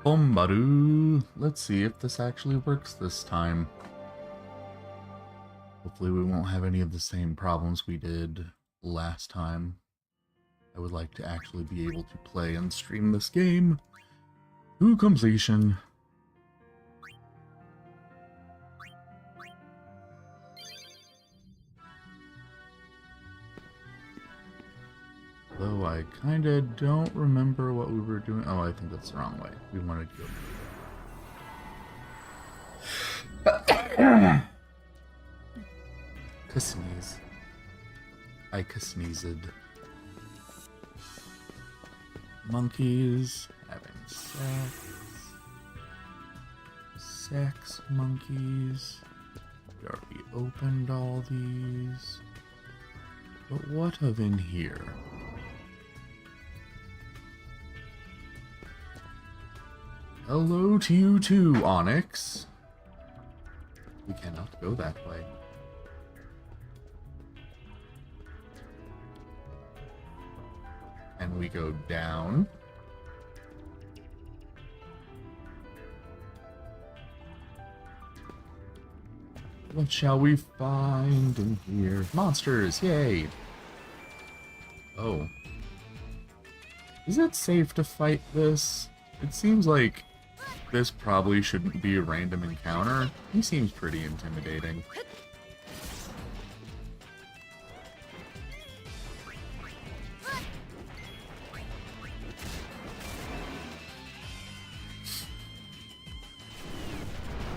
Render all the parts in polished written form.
Bombaru. Let's see if this actually works this time. Hopefully we won't have any of the same problems we did last time. I would like to actually be able to play and stream this game to completion. Though I kinda don't remember what we were doing. Oh, I think that's the wrong way. We wanted to go. Sneeze. I sneezed. Monkeys having sex. Sex monkeys. We already opened all these. But what of in here? Hello to you too, Onyx. We cannot go that way. And we go down. What shall we find in here? Monsters, yay! Oh. Is it safe to fight this? It seems like this probably shouldn't be a random encounter. He seems pretty intimidating.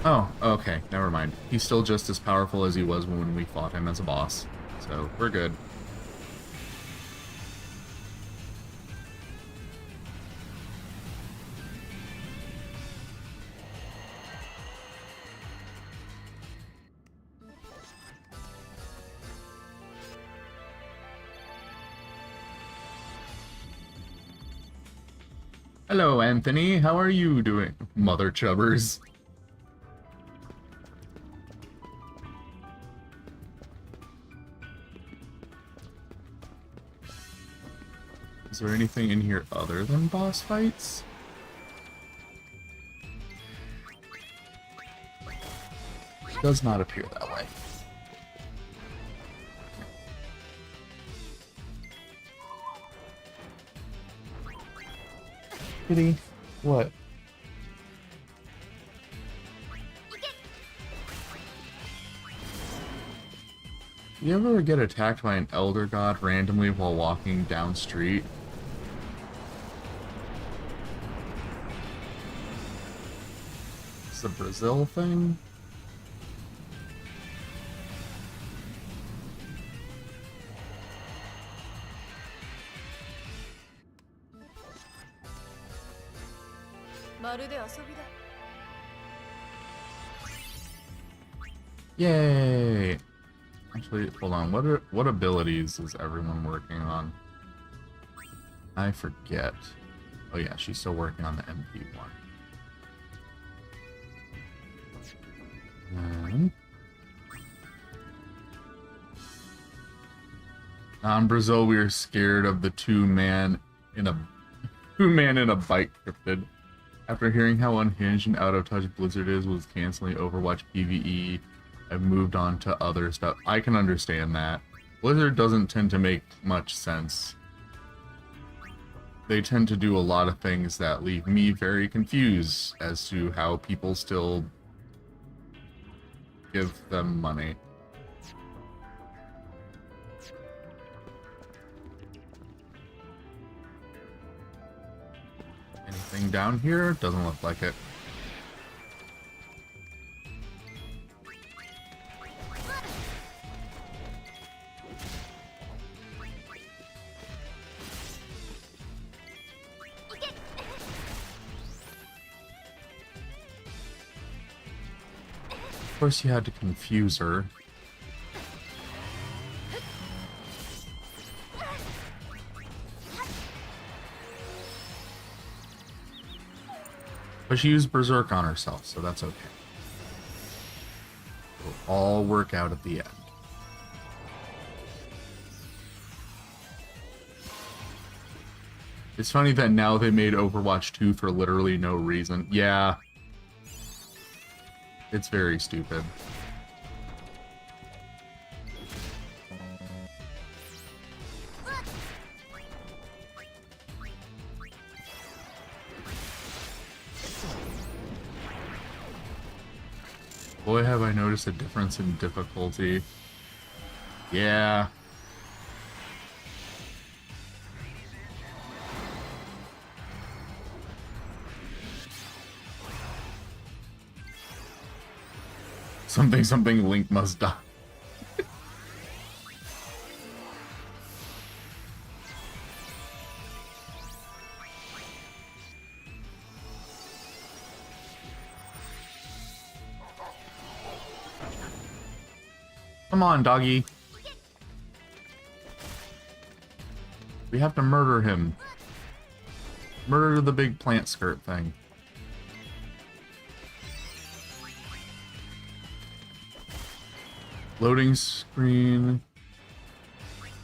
Oh, okay, never mind. He's still just as powerful as he was when we fought him as a boss. So, we're good. Hello, Anthony. How are you doing, Mother Chubbers? Is there anything in here other than boss fights? Does not appear that way. Kitty, what? You ever get attacked by an elder god randomly while walking down street? It's a Brazil thing? Yay! Actually, hold on. What abilities is everyone working on? I forget. Oh yeah, she's still working on the MP1. In Brazil, we are scared of the two-man in a bike cryptid. After hearing how unhinged and out of touch Blizzard is with canceling Overwatch PvE, I've moved on to other stuff. I can understand that. Blizzard doesn't tend to make much sense. They tend to do a lot of things that leave me very confused as to how people still give them money. Anything down here? Doesn't look like it. Of course you had to confuse her. But she used Berserk on herself, so that's okay. It'll all work out at the end. It's funny that now they made Overwatch 2 for literally no reason. Yeah, it's very stupid. Boy, have I noticed a difference in difficulty. Yeah. Something Link must die. Come on, doggy. We have to murder him. Murder the big plant skirt thing. Loading screen.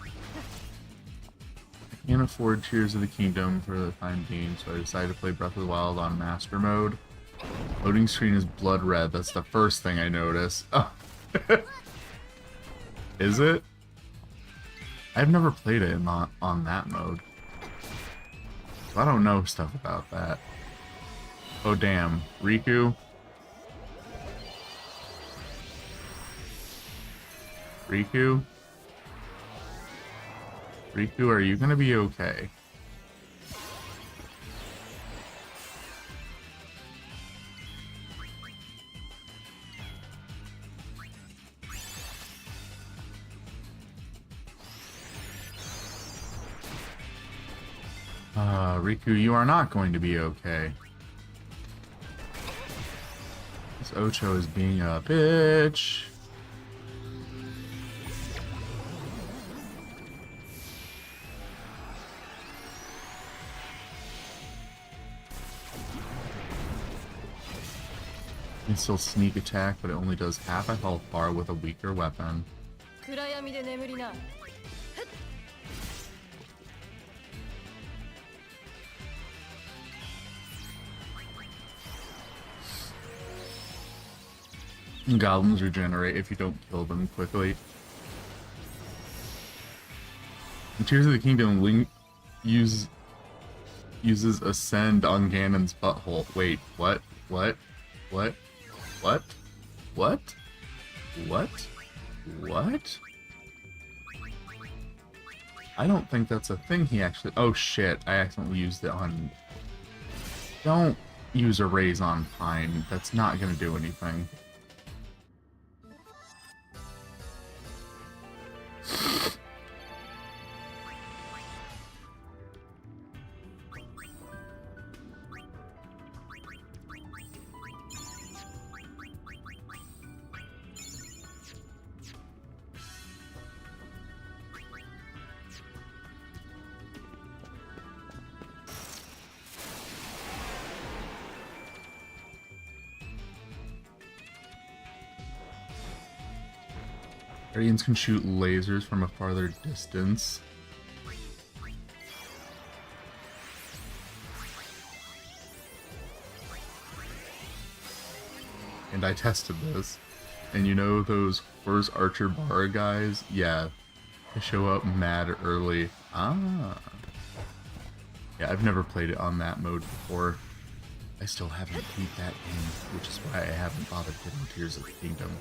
I can't afford Tears of the Kingdom for the time being, so I decided to play Breath of the Wild on Master Mode. Loading screen is blood red. That's the first thing I notice. Oh. Is it? I've never played it on that mode. So I don't know stuff about that. Oh damn. Riku? Riku? Riku, are you gonna be okay? Riku, you are not going to be okay. This Ocho is being a bitch. You can still sneak attack, but it only does half a health bar with a weaker weapon. Goblins regenerate if you don't kill them quickly. In Tears of the Kingdom, Link uses Ascend on Ganon's butthole. Wait, what? What? What? What? What? What? What? I don't think that's a thing he actually... Oh shit, I accidentally used it on... Don't use a raise on Pine. That's not gonna do anything. Guardians can shoot lasers from a farther distance. And I tested this. And you know those Horse Archer Bar guys? Yeah. They show up mad early. Ah. Yeah, I've never played it on that mode before. I still haven't beat that game, which is why I haven't bothered getting Tears of the Kingdom.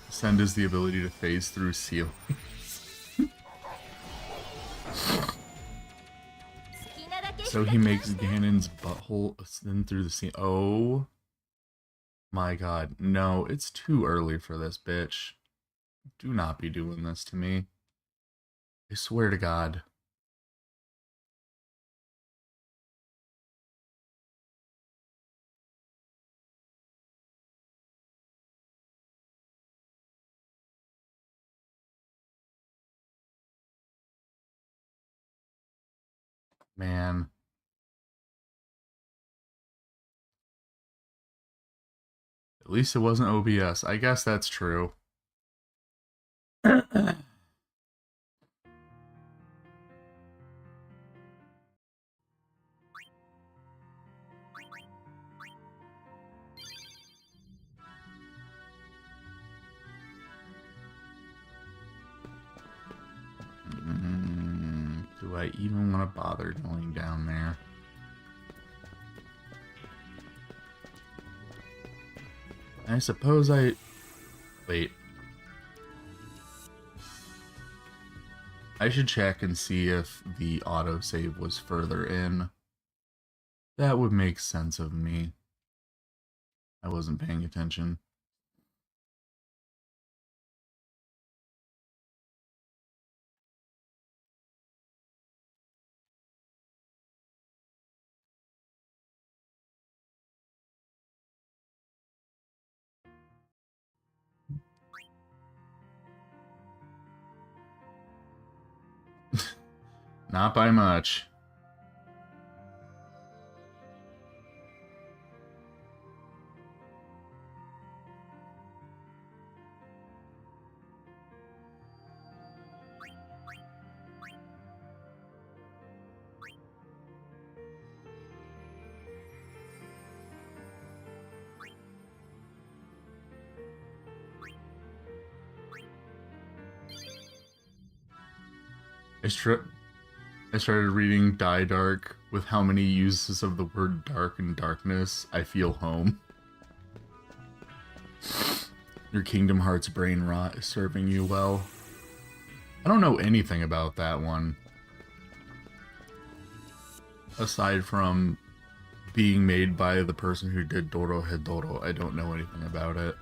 Ascend is the ability to phase through ceilings. So he makes Ganon's butthole ascend through the ceiling. Oh my god. No, it's too early for this, bitch. Do not be doing this to me. I swear to God. Man. At least it wasn't OBS. I guess that's true. Do I even want to bother going down there? I suppose I... Wait. I should check and see if the autosave was further in. That would make sense of me. I wasn't paying attention. Not by much. I started reading Die Dark with how many uses of the word dark and darkness. I feel home. Your Kingdom Hearts brain rot is serving you well. I don't know anything about that one. Aside from being made by the person who did Dorohedoro, I don't know anything about it.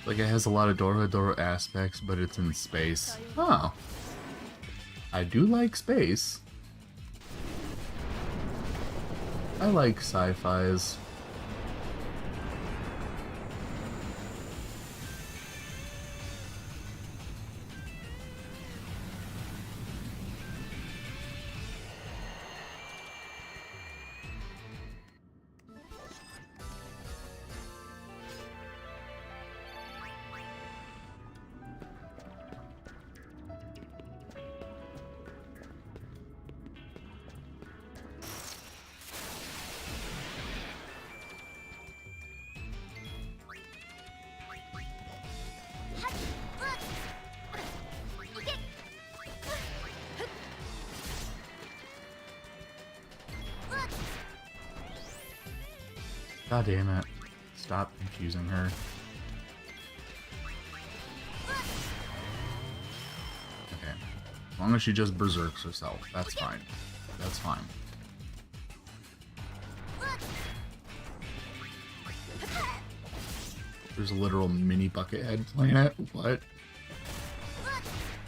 Like, it has a lot of Dorohedoro aspects, but it's in space. Oh. I do like space. I like sci-fis. God damn it. Stop confusing her. Okay. As long as she just berserks herself, that's fine. That's fine. There's a literal mini Buckethead planet? What?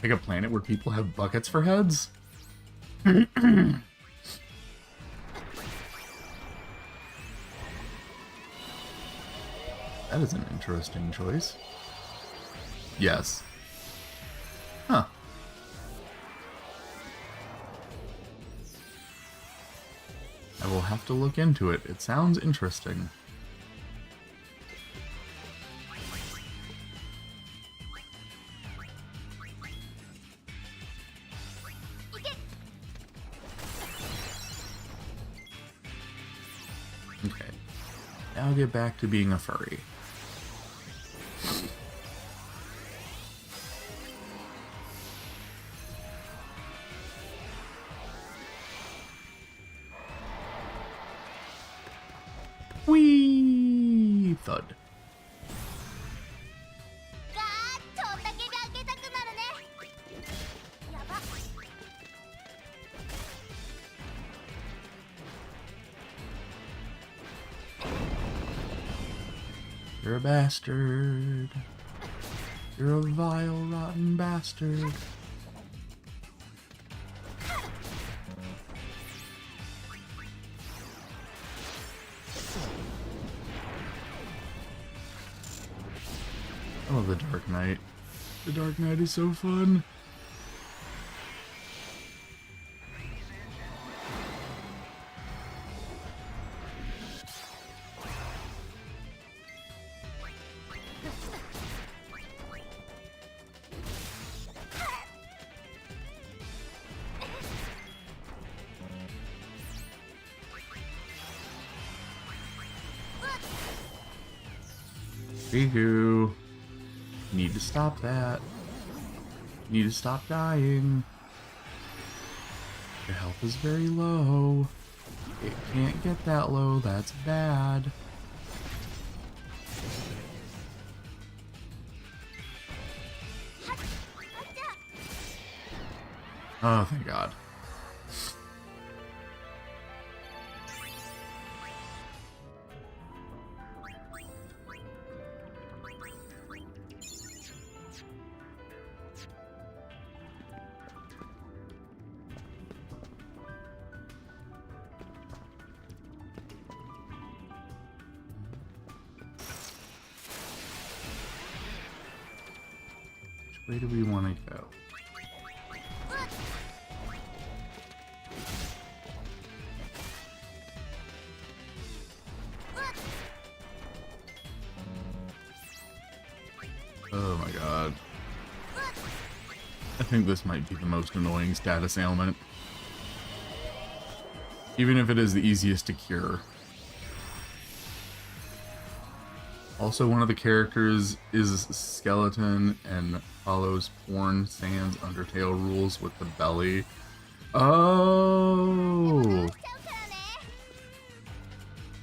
Like a planet where people have buckets for heads? That is an interesting choice. Yes. Huh. I will have to look into it. It sounds interesting. Okay. Now I'll get back to being a furry. Whee! Thud. You're a bastard. You're a vile, rotten bastard. I love the Dark Knight. The Dark Knight is so fun. Riku. Need to stop that. Need to stop dying. Your health is very low. It can't get that low, that's bad. Oh, thank God. Which way do we want to go? Oh my God. I think this might be the most annoying status ailment. Even if it is the easiest to cure. Also, one of the characters is skeleton and follows Porn Sans Undertale rules with the belly. Oh!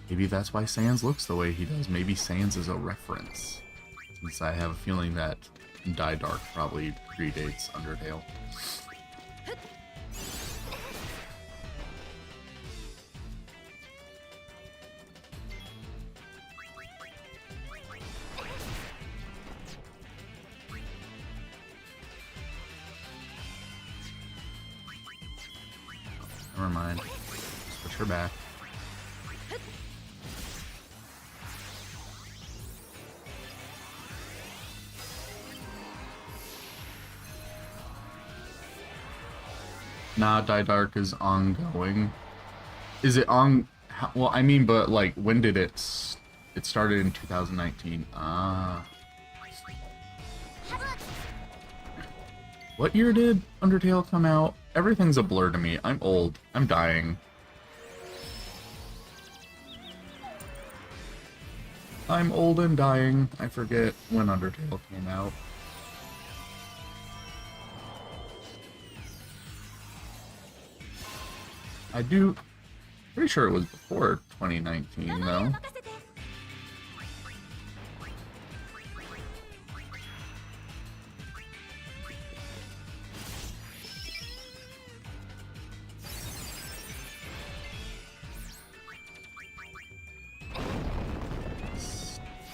Maybe that's why Sans looks the way he does. Maybe Sans is a reference. Since I have a feeling that Die Dark probably predates Undertale. Never mind. Switch her back. Nah, Die Dark is ongoing. Is it on? Well, I mean, but like, when did it? It started in 2019. Ah. What year did Undertale come out? Everything's a blur to me. I'm old. I'm dying. I'm old and dying. I forget when Undertale came out. I do... Pretty sure it was before 2019, though.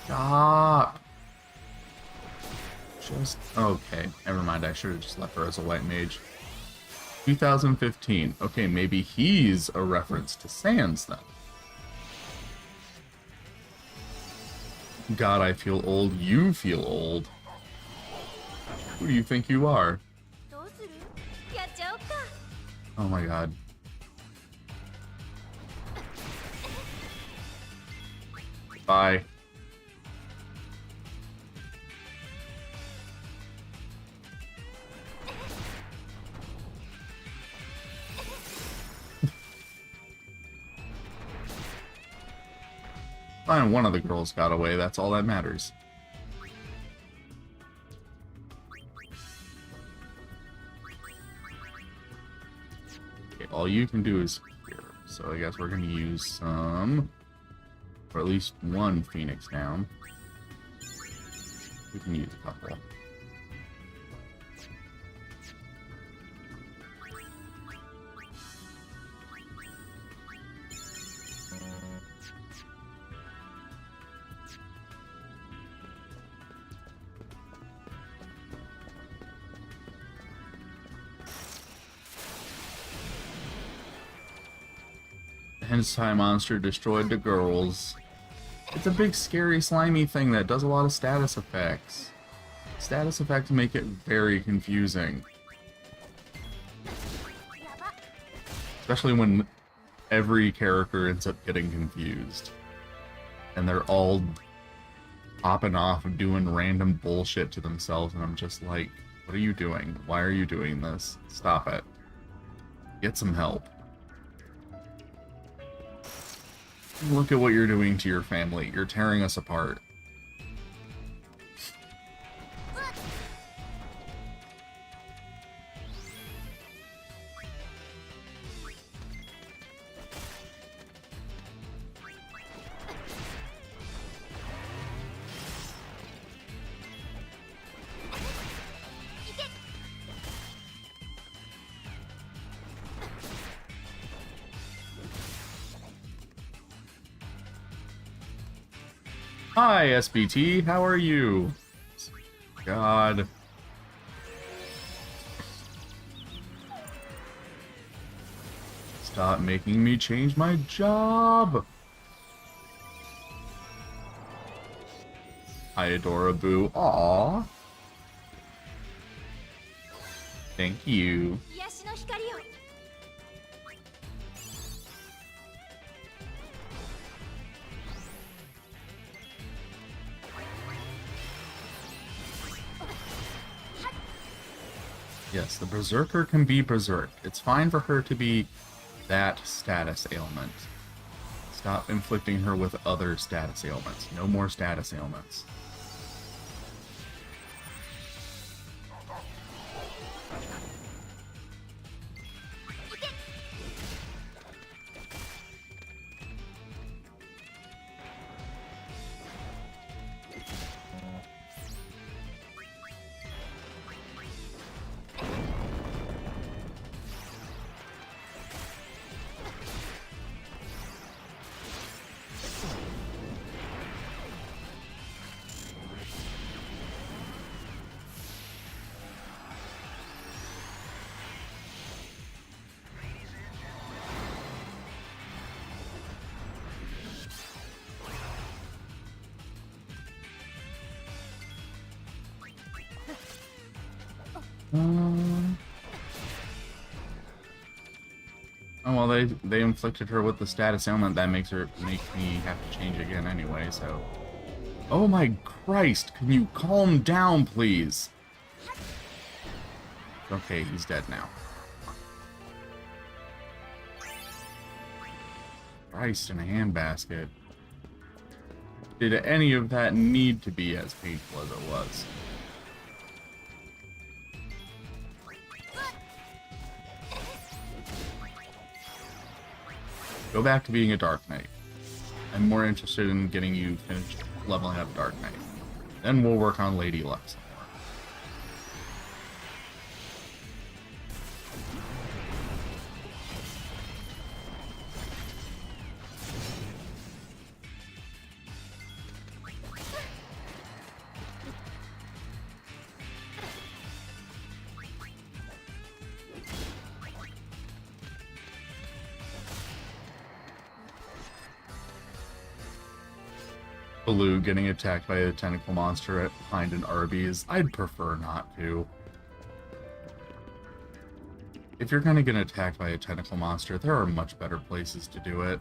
Stop! Just... Okay, never mind. I should have just left her as a white mage. 2015. Okay, maybe he's a reference to Sans then. God, I feel old. You feel old. Who do you think you are? Oh my God. Bye. Fine, one of the girls got away, that's all that matters. Okay, all you can do is here, so I guess we're gonna use some, or at least one Phoenix down. We can use a couple. hentai monster destroyed the girls. It's a big, scary, slimy thing that does a lot of status effects. Status effects make it very confusing. Especially when every character ends up getting confused. And they're all popping off and doing random bullshit to themselves, and I'm just like, what are you doing? Why are you doing this? Stop it. Get some help. Look at what you're doing to your family. You're tearing us apart. Hi, SBT. How are you? God. Stop making me change my job. Hi, Adoraboo. Aww. Thank you. Yes, the Berserker can be Berserk. It's fine for her to be that status ailment. Stop inflicting her with other status ailments. No more status ailments. Oh well, they inflicted her with the status ailment that makes me have to change again anyway. So, oh my Christ! Can you calm down, please? Okay, he's dead now. Christ in a handbasket. Did any of that need to be as painful as it was? Go back to being a Dark Knight. I'm more interested in getting you finished leveling up Dark Knight. Then we'll work on Lady Luck some more. Baloo getting attacked by a tentacle monster behind an Arby's. I'd prefer not to. If you're gonna get attacked by a tentacle monster, there are much better places to do it.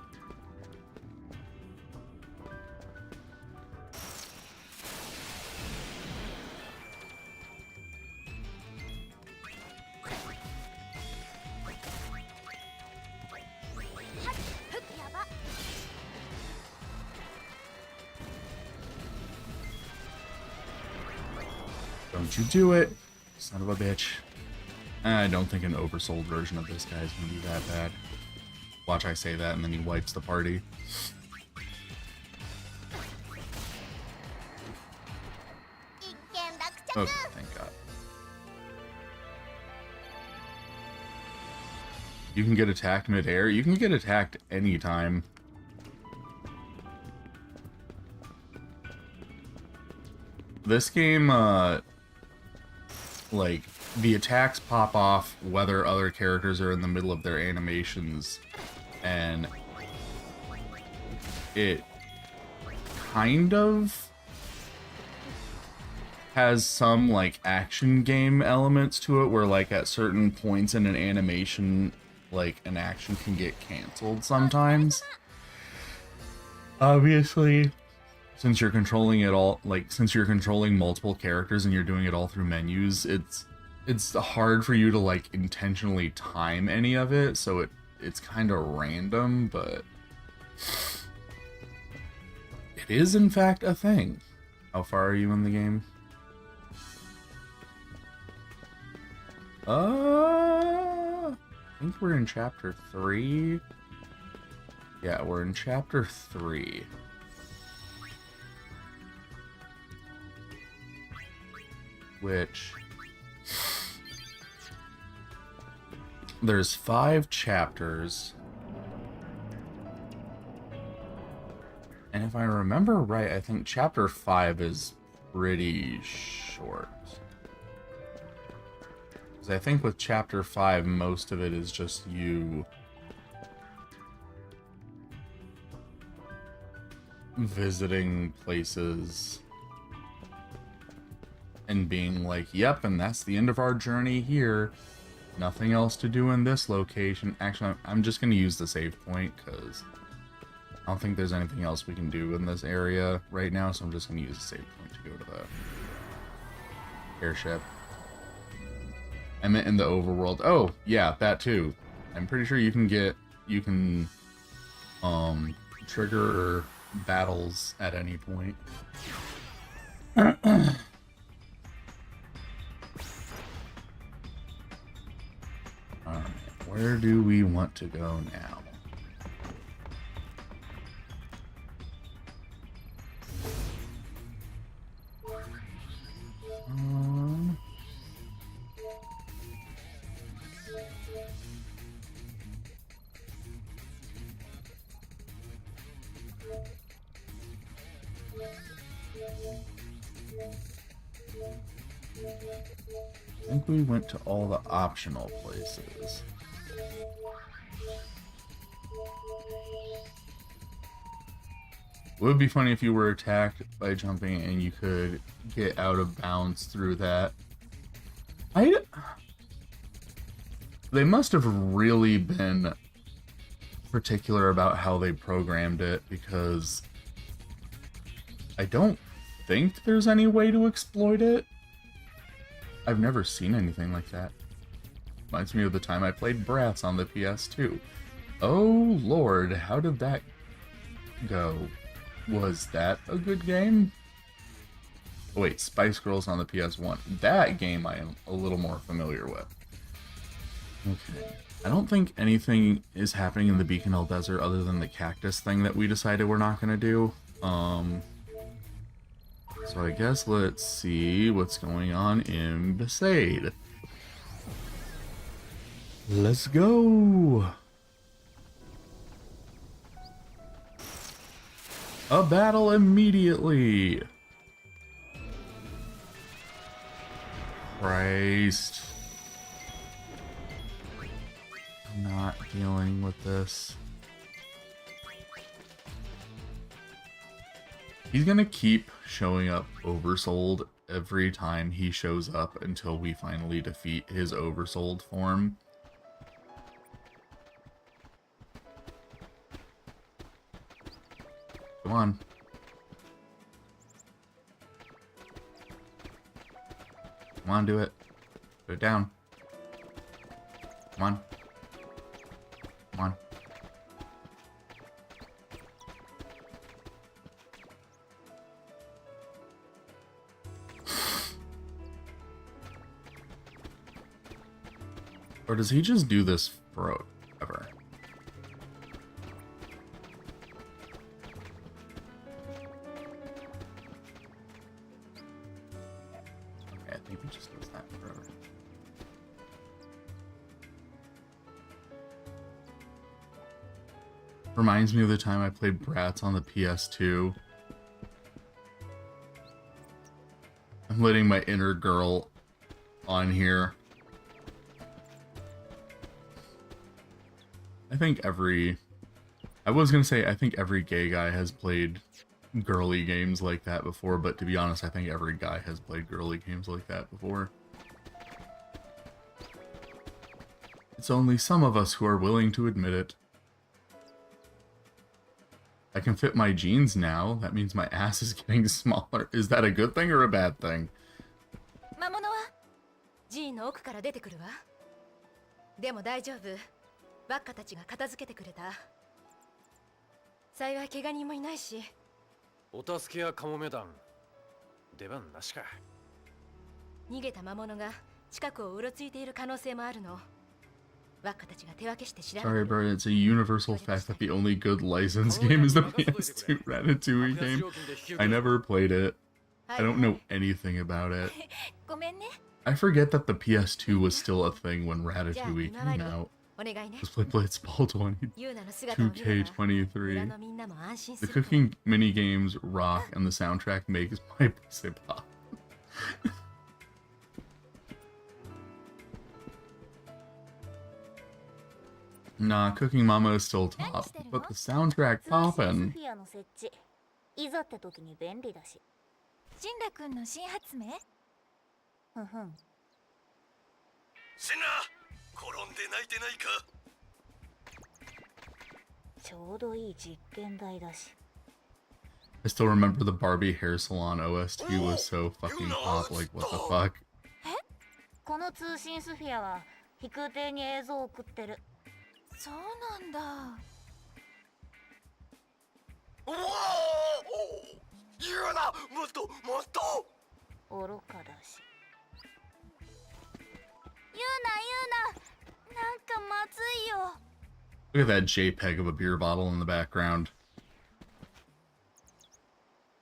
Don't you do it, son of a bitch. I don't think an oversold version of this guy is going to be that bad. Watch I say that and then he wipes the party. Okay, thank God. You can get attacked mid-air. You can get attacked anytime. This game, like, the attacks pop off whether other characters are in the middle of their animations, and it kind of has some like action game elements to it where like at certain points in an animation like an action can get canceled sometimes. Obviously, since you're controlling it all, like since you're controlling multiple characters and you're doing it all through menus, it's hard for you to like intentionally time any of it, so it's kind of random, but it is in fact a thing. How far are you in the game? I think we're in chapter 3. Yeah, we're in chapter 3. Which there's 5 chapters. And if I remember right, I think chapter 5 is pretty short. Because I think with chapter 5, most of it is just you visiting places and being like, yep, and that's the end of our journey here. Nothing else to do in this location. Actually, I'm just going to use the save point because I don't think there's anything else we can do in this area right now, so I'm just going to use the save point to go to the airship. I meant in the overworld. Oh, yeah, that too. I'm pretty sure you can trigger battles at any point. Alright, where do we want to go now? I think we went to all the optional places. It would be funny if you were attacked by jumping and you could get out of bounds through that. They must have really been particular about how they programmed it, because I don't think there's any way to exploit it. I've never seen anything like that. Reminds me of the time I played Bratz on the PS2. Oh lord, how did that go? Was that a good game? Oh, wait, Spice Girls on the PS1. That game I am a little more familiar with. Okay. I don't think anything is happening in the Beacon Hill Desert other than the cactus thing that we decided we're not going to do. So I guess let's see what's going on in Besaid. Let's go! A battle immediately! Christ. I'm not dealing with this. He's gonna keep showing up oversold every time he shows up until we finally defeat his oversold form. Come on. Come on, do it. Put it down. Come on. Come on. Or does he just do this forever? Okay, I think he just does that forever. Reminds me of the time I played Bratz on the PS2. I'm letting my inner girl on here. I think every I was gonna say, I think every gay guy has played girly games like that before, but to be honest, I think every guy has played girly games like that before. It's only some of us who are willing to admit it. I can fit my jeans now. That means my ass is getting smaller. Is that a good thing or a bad thing? 魔物は G の奥から出てくるわ。でも大丈夫。バッカたちが片付けてくれた。幸い怪我人もいないし。お助けやカモメ団。出番なしか。逃げた魔物が近くをうろついている可能性もあるの。バッカたちが手分けして調べて。Sorry, bro. It's a universal fact that the only good licensed game is the PS2 Ratatouille game. I never played it. I don't know anything about it. ごめんね。I forget that the PS2 was still a thing when Ratatouille came out. お願いね。 Let's play Blitzball 2K23. The cooking minigames rock and the soundtrack makes my pussy pop. Nah, Cooking Mama is still top, but the soundtrack poppin'. いざって時に便利だし。シンラ君の新発明？ふんふん。シンラ、転んで泣いてないか？ちょうどいい実験台だし。I still remember the Barbie hair salon OST was so fucking pop, like what the fuck? この通信スフィアは飛空艇に映像を送ってる。そうなんだ。おお、言うな、もっともっと。愚かだし。言うな。なんかまずいよ。Look at that JPEG of a beer bottle in the background.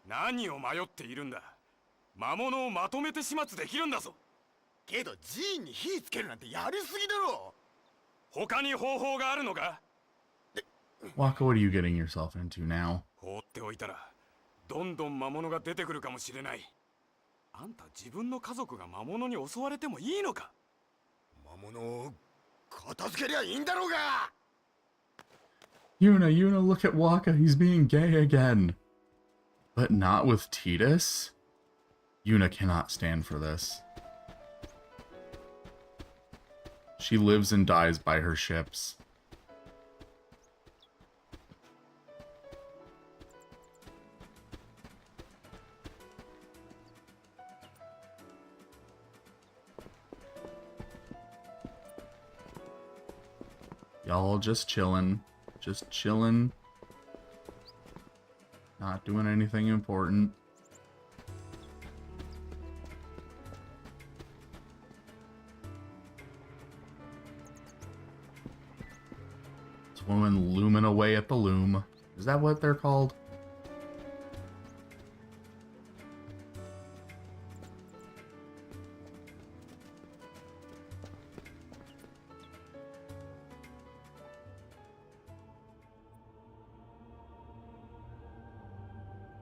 何を迷っているんだ。魔物をまとめて始末できるんだぞ。けどジーンに火つけるなんてやりすぎだろ。他に方法があるのか？ Waka, what are you getting yourself into now? 放っておいたらどんどん魔物が出てくるかもしれない。あんた自分の家族が魔物に襲われてもいいのか？魔物を片付けりゃいいんだろうが。Yuna, look at Waka, he's being gay again. But not with Tidus? Yuna cannot stand for this. She lives and dies by her ships. Y'all just chillin'. Just chillin'. Not doing anything important. This woman looming away at the loom. Is that what they're called?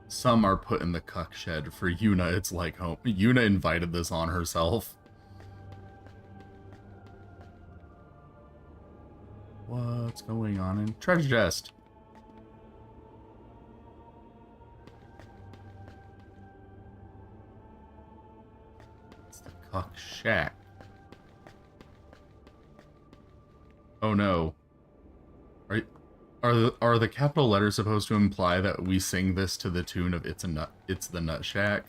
Some are put in the cuck shed. For Yuna, it's like home. Yuna invited this on herself. What's going on in treasure chest? It's the cuck shack. Oh no. Are the capital letters supposed to imply that we sing this to the tune of It's the Nut Shack?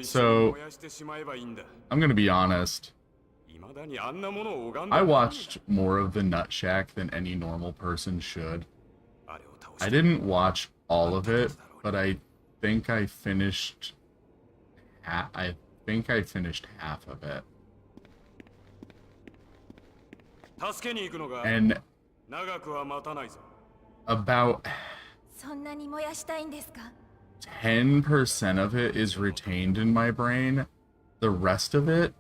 So, I'm gonna be honest. I watched more of the Nut Shack than any normal person should. I didn't watch all of it, but I think I finished half of it. And about そんなに燃やしたいんですか? 10% of it is retained in my brain. The rest of it,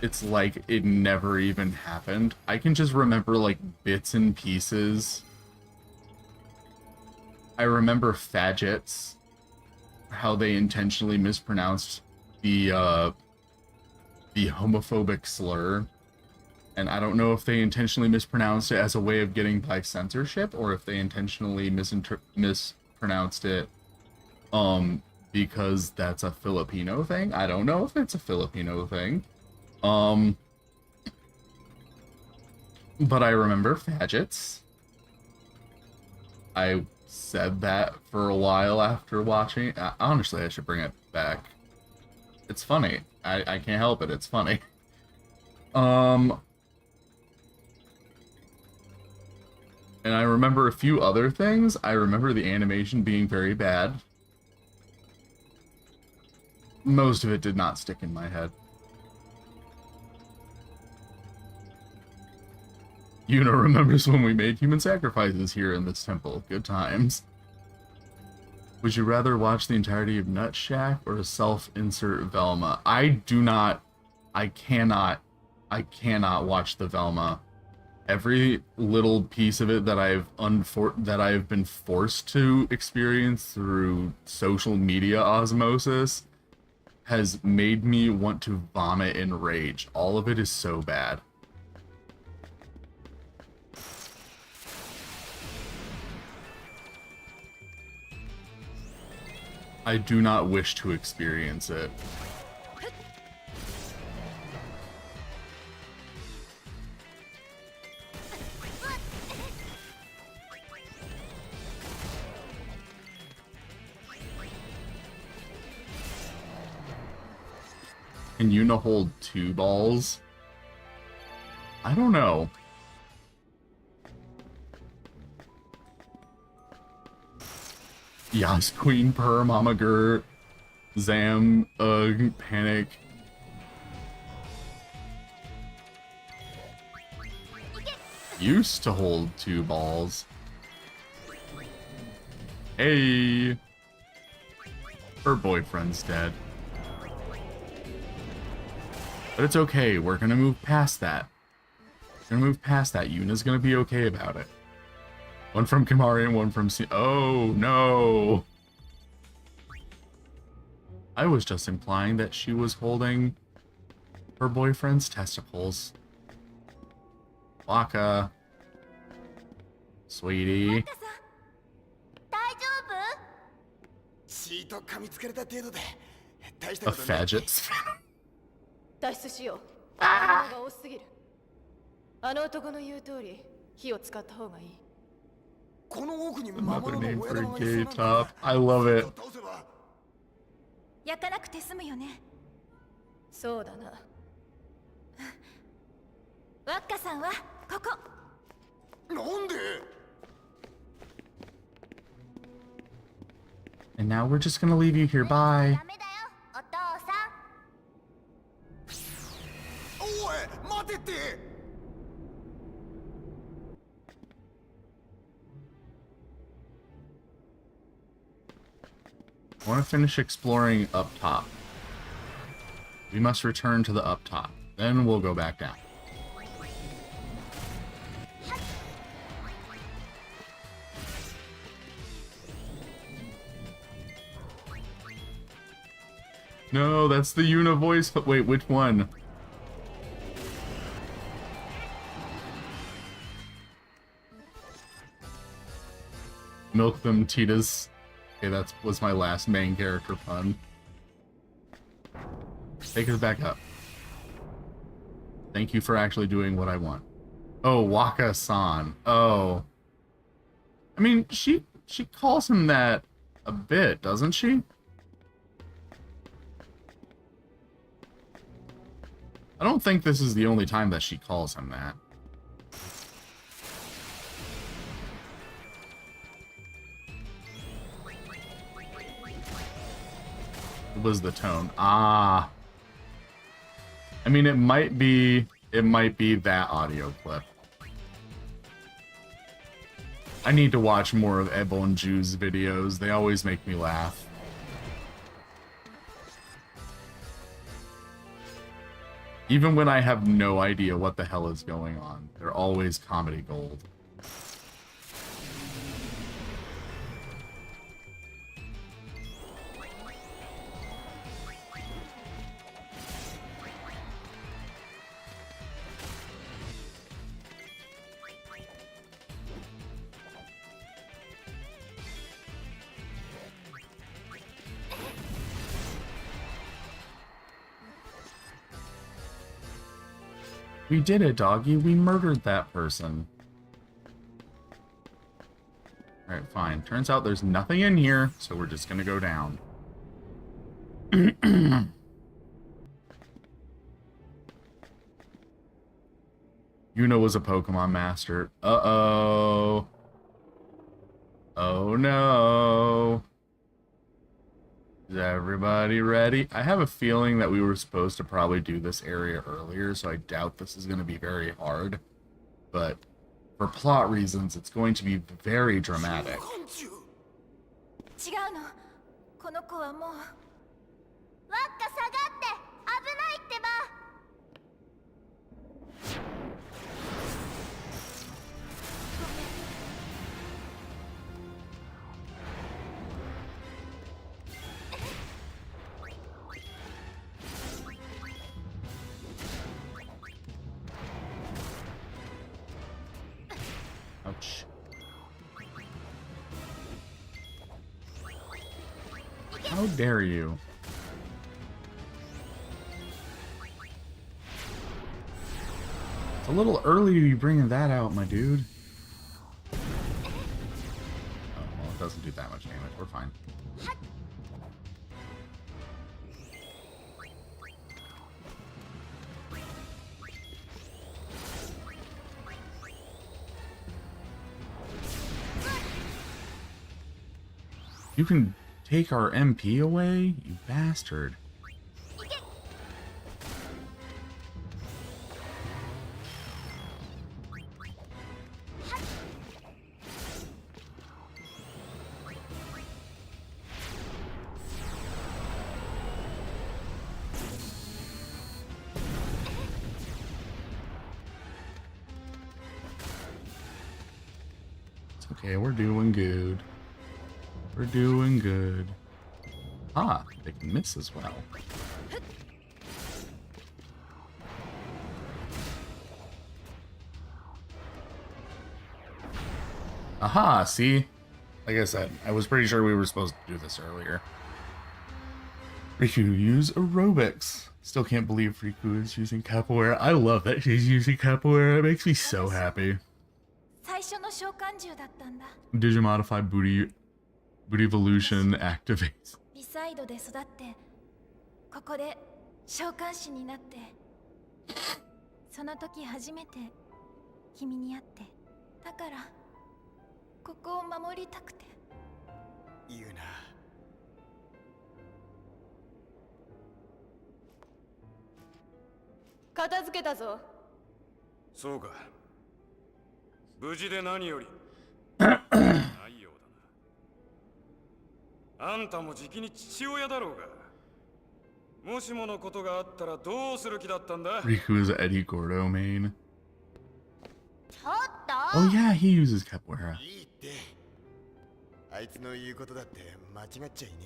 it's like it never even happened. I can just remember like bits and pieces. I remember faggots, how they intentionally mispronounced the the homophobic slur. And I don't know if they intentionally mispronounced it as a way of getting by censorship, or if they intentionally mispronounced it because that's a Filipino thing. I don't know if it's a Filipino thing. But I remember faggots. I said that for a while after watching. Honestly, I should bring it back. It's funny. I can't help it. It's funny. And I remember a few other things. I remember the animation being very bad. Most of it did not stick in my head. Yuna remembers when we made human sacrifices here in this temple. Good times. Would you rather watch the entirety of Nut Shack or a self-insert Velma? I cannot watch the Velma. Every little piece of it that I've been forced to experience through social media osmosis has made me want to vomit in rage. All of it is so bad. I do not wish to experience it. Can Yuna hold 2 balls? I don't know. Yas Queen, Per, Mama Gert, Zam, Ugh, Panic. Used to hold 2 balls. Hey! Her boyfriend's dead. But it's okay, we're gonna move past that. We're gonna move past that. Yuna's gonna be okay about it. One from Kimari and one from Oh, no! I was just implying that she was holding her boyfriend's testicles. Waka. Sweetie. A faggots. 脱出しよう。あが多すぎる。あの男の言う通り、火を使った方がいい。 Another name for a gay top. I love it. 焼かなくて済むよね。そうだな。ワッカさんはここ。なんで? And now we're just gonna leave you here. Bye. おい、待てって! I want to finish exploring up top. We must return to the up top. Then we'll go back down. No, that's the Yuna voice. Wait, which one? Milk them, Titas. Okay, that was my last main character pun. Take us back up. Thank you for actually doing what I want. Oh, Waka-san. Oh. I mean, she calls him that a bit, doesn't she? I don't think this is the only time that she calls him that. It was the tone. Ah. I mean, it might be that audio clip. I need to watch more of Ebon Ju's videos. They always make me laugh. Even when I have no idea what the hell is going on, they're always comedy gold. We did it, doggy. We murdered that person. Alright, fine. Turns out there's nothing in here, so we're just gonna go down. Yuna was a Pokemon master. Uh-oh. Oh no. Is everybody ready? I have a feeling that we were supposed to probably do this area earlier, so I doubt this is going to be very hard. But for plot reasons, it's going to be very dramatic. 違うの。この子はもう。わっか下がって危ないってば。Ouch. How dare you? It's a little early to be bringing that out, my dude. Oh, well, it doesn't do that much damage. We're fine. You can take our MP away? You bastard. It's okay, we're doing good. We're doing good. Ah, they can miss as well. Aha, see? Like I said, I was pretty sure we were supposed to do this earlier. Riku, use aerobics. Still can't believe Riku is using capoeira. I love that she's using capoeira. It makes me so happy. 最初の召喚獣だったんだ。 Digimodify booty evolution activates. ビサイドで育ってここで召喚師になってその時初めて君に会ってだからここを守りたくて言うな。片付けたぞ。そうか。無事で何より。ないようだな。あんたもじきに父親だろうが。もしものことがあったらどうする気だったんだ Riku is Eddie Gordo main. ちょっと Oh yeah, he uses capoeira. いいって。あいつの言うことだって間違っちゃいね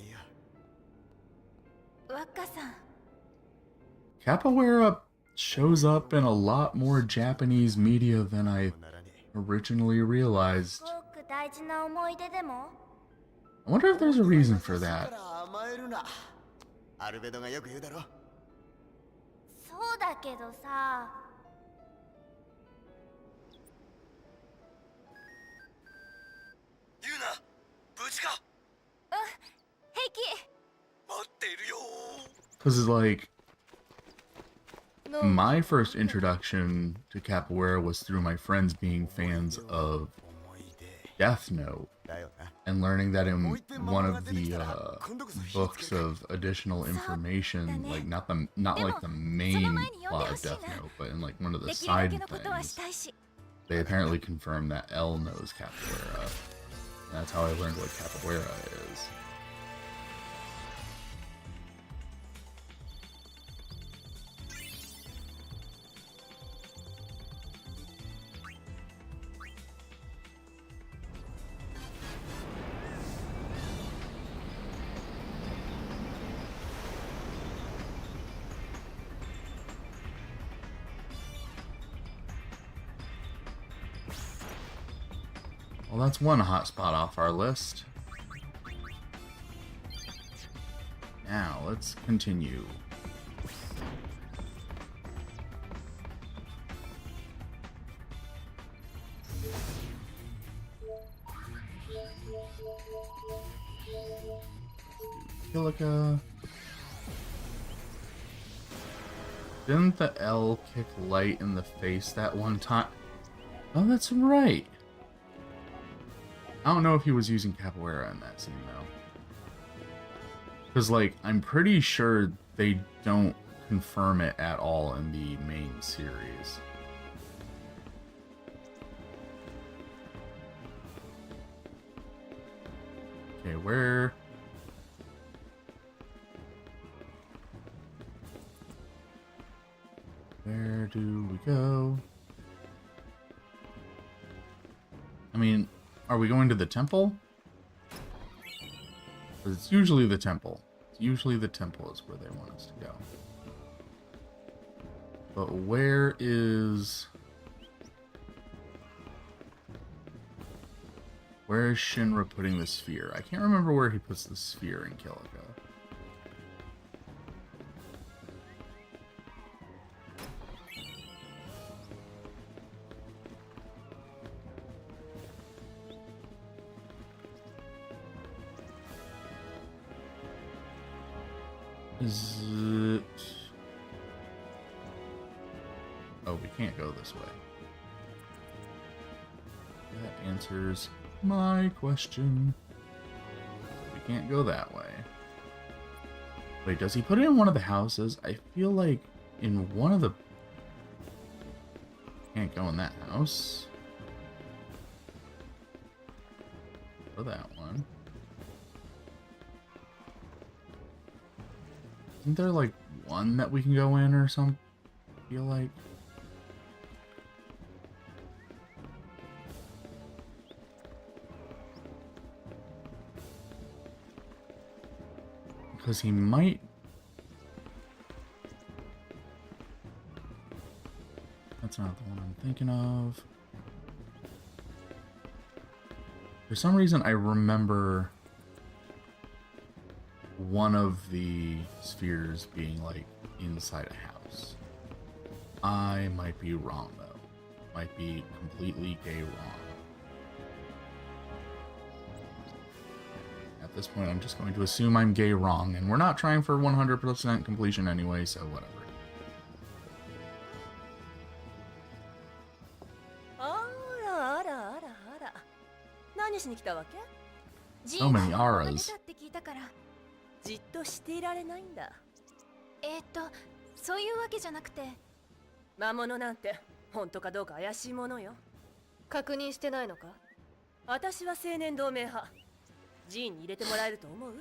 えよ。ワッカさん Capoeira shows up in a lot more Japanese media than I originally realized. すごく大事な思い出でも I wonder if there's a reason for that. 甘えるな。アルベドがよく言うだろ。そうだけどさ言うな。無事か。平気待っているよ。 Because, like, の my first introduction to capoeira was through my friends being fans of 思い出 Death Note だよな。 and learning that in one of the books of additional information, like not like the main plot of Death Note, but in like one of the できるだ side けのことは things, したいし they apparently confirmed that L knows capoeira. And that's how I learned what capoeira is. Well, that's one hotspot off our list. Now, let's continue. Kilika. Didn't the L kick Light in the face that one time? Oh, that's right. I don't know if he was using Capoeira in that scene, though. Because, like, I'm pretty sure they don't confirm it at all in the main series. Okay, where... Where do we go? I mean, are we going to the temple? It's usually the temple. Usually the temple is where they want us to go. But where is... Where is Shinra putting the sphere? I can't remember where he puts the sphere in Kilika. Is it... Oh, we can't go this way. That answers my question. We can't go that way. Wait, does he put it in one of the houses? I feel like in one of the... Can't go in that house. Or that one. Isn't there like one that we can go in or something? I feel like. Because he might. That's not the one I'm thinking of. For some reason, I remember one of the spheres being like inside a house. I might be wrong though. Might be completely gay wrong. At this point, I'm just going to assume I'm gay wrong, and we're not trying for 100% completion anyway, so whatever. So many auras. じっとしていられないんだ。そういうわけじゃなくて。魔物なんて本当かどうか怪しいものよ。確認してないのか？私は青年同盟派。ジーンに入れてもらえると思う？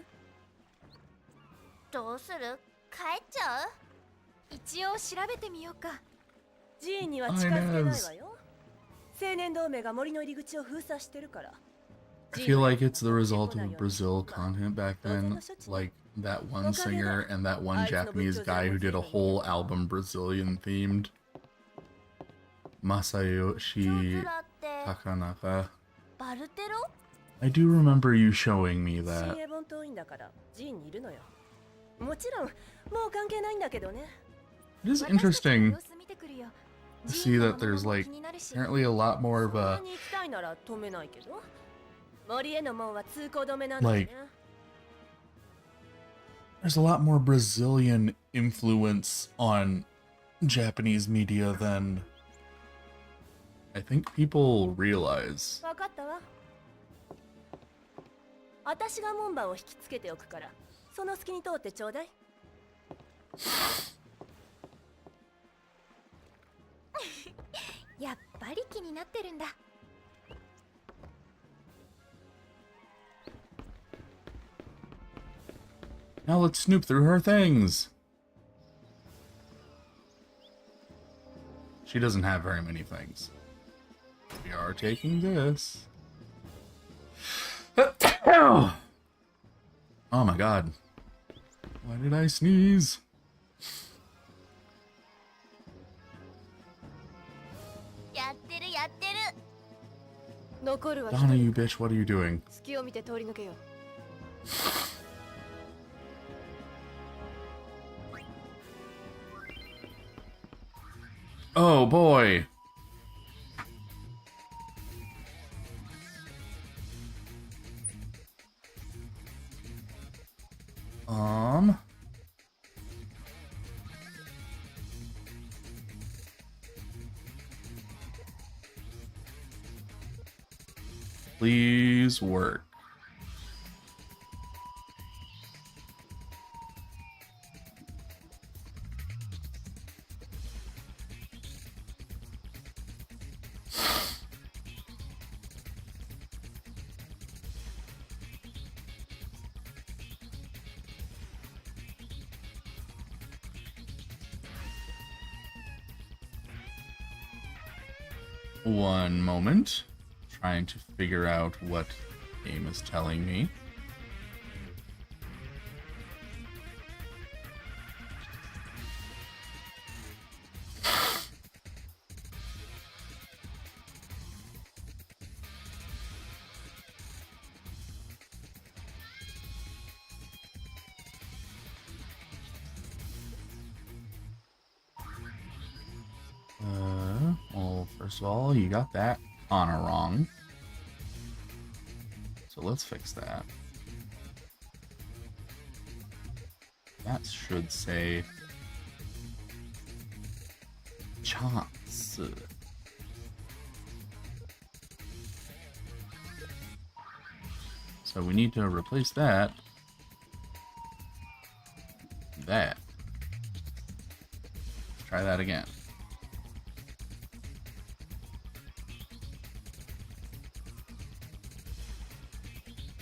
どうする？帰っちゃう？一応調べてみようか。ジーンには近づけないわよ。青年同盟が森の入り口を封鎖してるから。I feel like it's the result of Brazil content back then, like that one singer and that one Japanese guy who did a whole album Brazilian themed. Masayoshi Takanaka. I do remember you showing me that. It is interesting to see that there's like apparently a lot more of a like there's a lot more Brazilian influence on Japanese media than I think people realize. 私が門番を引きつけておくから、その隙に通ってちょうだい。やっぱり気になってるんだ。Now let's snoop through her things. She doesn't have very many things. We are taking this. Oh my god. Why did I sneeze? Donna, you bitch, what are you doing? Oh boy. Please work. One moment. Trying to figure out what game is telling me. Well, first of all, you got that Kana wrong. So let's fix that. That should say chance. So we need to replace that. That. Let's try that again.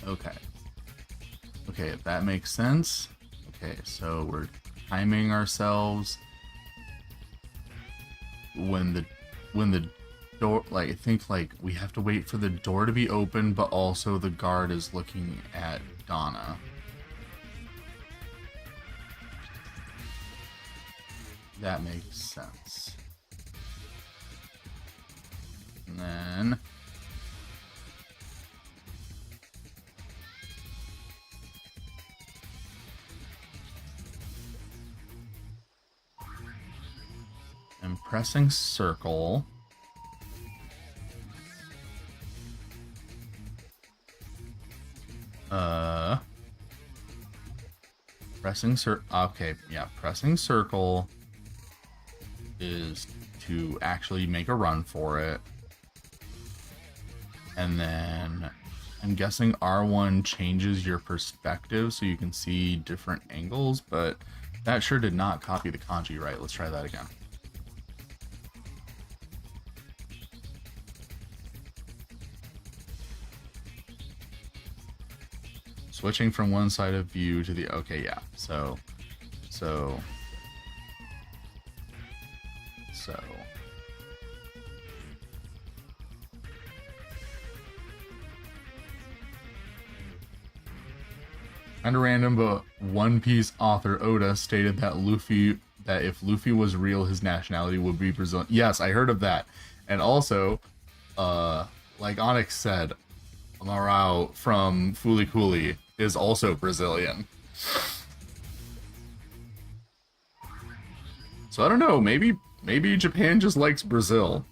Okay. Okay, if that makes sense. Okay, so we're timing ourselves when the door, like, I think, like, we have to wait for the door to be open, but also the guard is looking at Donna. That makes sense. And then I'm pressing circle. Pressing okay, yeah, pressing circle is to actually make a run for it. And then I'm guessing R1 changes your perspective so you can see different angles, but that sure did not copy the kanji right. Let's try that again. Switching from one side of view to the, okay, yeah. So kind of random, but One Piece author Oda stated that if Luffy was real, his nationality would be Brazilian. Yes, I heard of that. And also, like Onyx said, Amaral from Fooly Cooly is also Brazilian. So I don't know, maybe Japan just likes Brazil.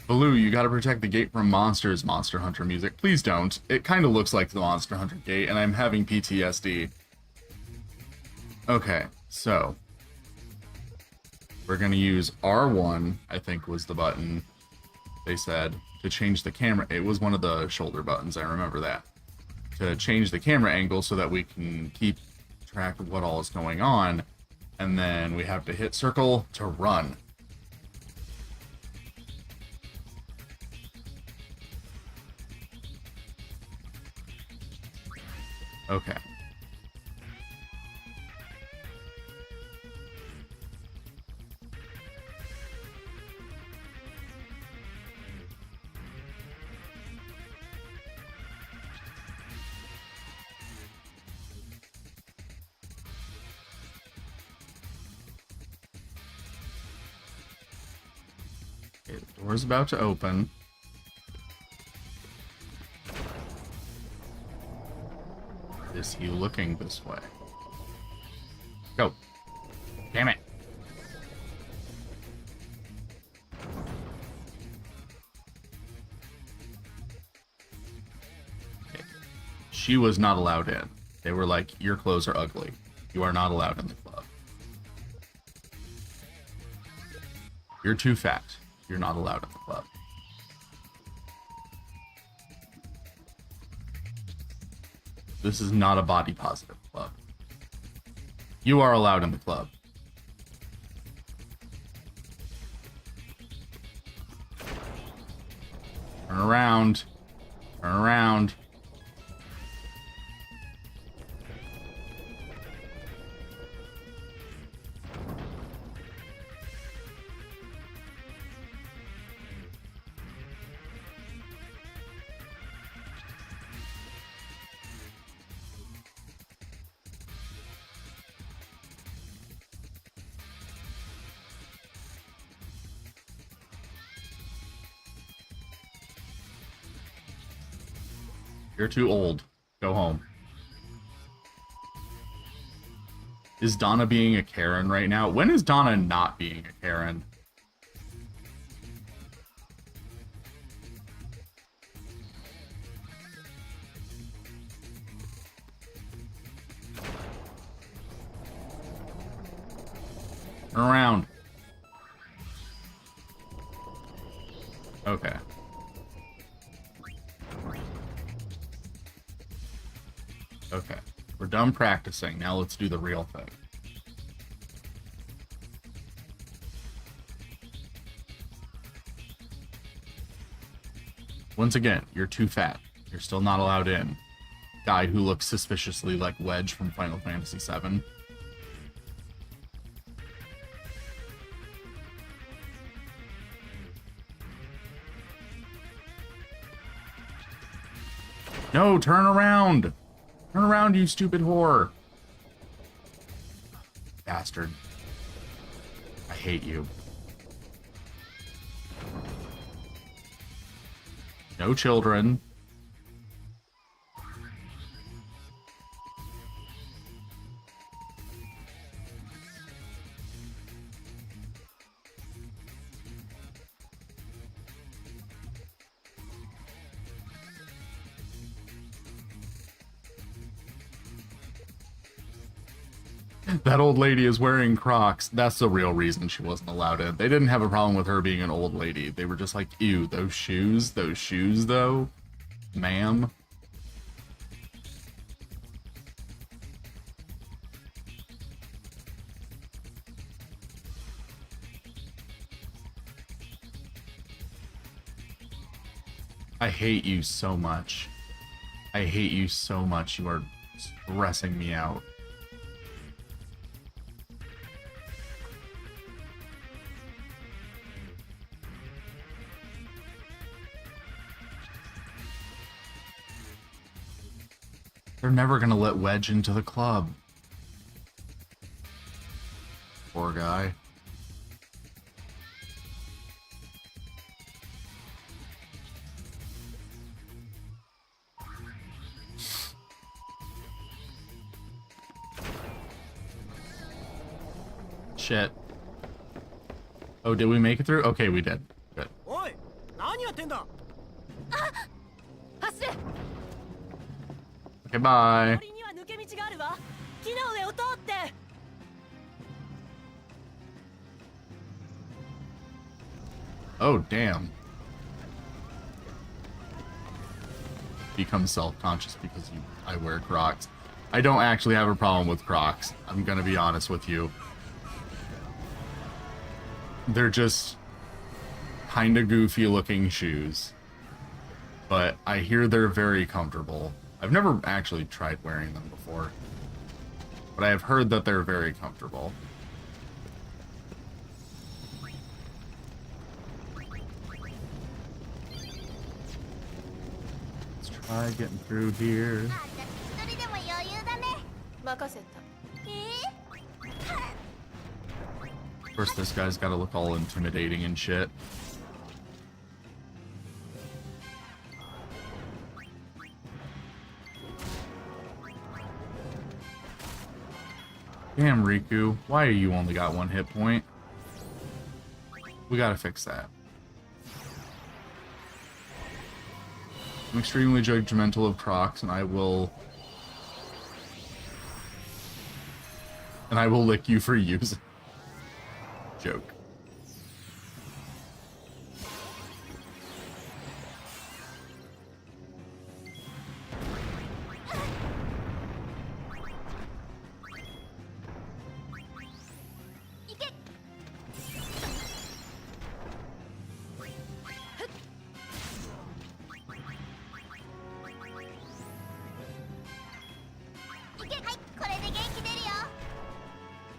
Baloo, you gotta protect the gate from monsters, Monster Hunter music. Please don't. It kind of looks like the Monster Hunter gate, and I'm having PTSD. Okay, so we're gonna use R1, I think was the button they said, to change the camera. It was one of the shoulder buttons, I remember that. To change the camera angle so that we can keep track of what all is going on. And then we have to hit circle to run. Okay. Okay, the door's about to open. Is he looking this way? Go. Damn it. Okay. She was not allowed in. They were like, your clothes are ugly. You are not allowed in the club. You're too fat. you're not allowed in the club. This is not a body positive club. You are allowed in the club. Turn around. Turn around. You're too old. Go home. Is Donna being a Karen right now? When is Donna not being a Karen? Turn around. Okay. Okay. We're done practicing. Now let's do the real thing. Once again, you're too fat. You're still not allowed in. Guy who looks suspiciously like Wedge from Final Fantasy VII. No, turn around! Turn around, you stupid whore! Bastard. I hate you. No children. That old lady is wearing Crocs. That's the real reason she wasn't allowed in. They didn't have a problem with her being an old lady. They were just like, ew, those shoes though, ma'am. I hate you so much. I hate you so much. You are stressing me out. They're never gonna let Wedge into the club. Poor guy. Shit. Oh, did we make it through? Okay, we did. Good. Oi! 何やってんだ 走れ Okay, bye. 森には抜け道があるわ木の上を通って Oh, damn. Become self-conscious because I wear Crocs. I don't actually have a problem with Crocs. I'm gonna be honest with you. They're just kinda goofy looking shoes. But I hear they're very comfortable. I've never actually tried wearing them before. But I have heard that they're very comfortable. Let's try getting through here. 一人でも余裕だね。任せた Of course, this guy's gotta look all intimidating and shit. Damn, Riku. Why you only got 1 hit point? We gotta fix that. I'm extremely judgmental of Crocs, and I will lick you for using. Joke.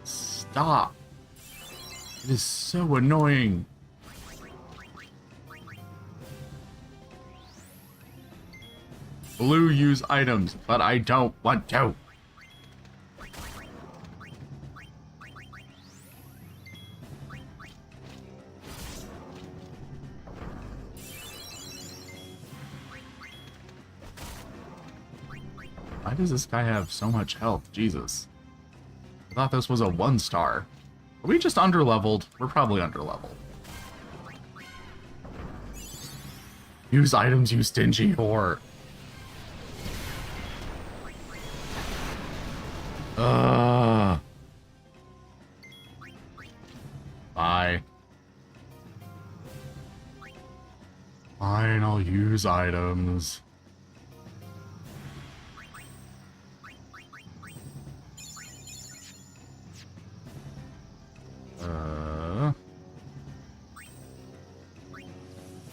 Stop. It is so annoying. Blue, use items, but I don't want to. Why does this guy have so much health? Jesus. I thought this was a 1-star. Are we just underleveled? We're probably underleveled. Use items, you stingy whore. Bye. Fine, I'll use items.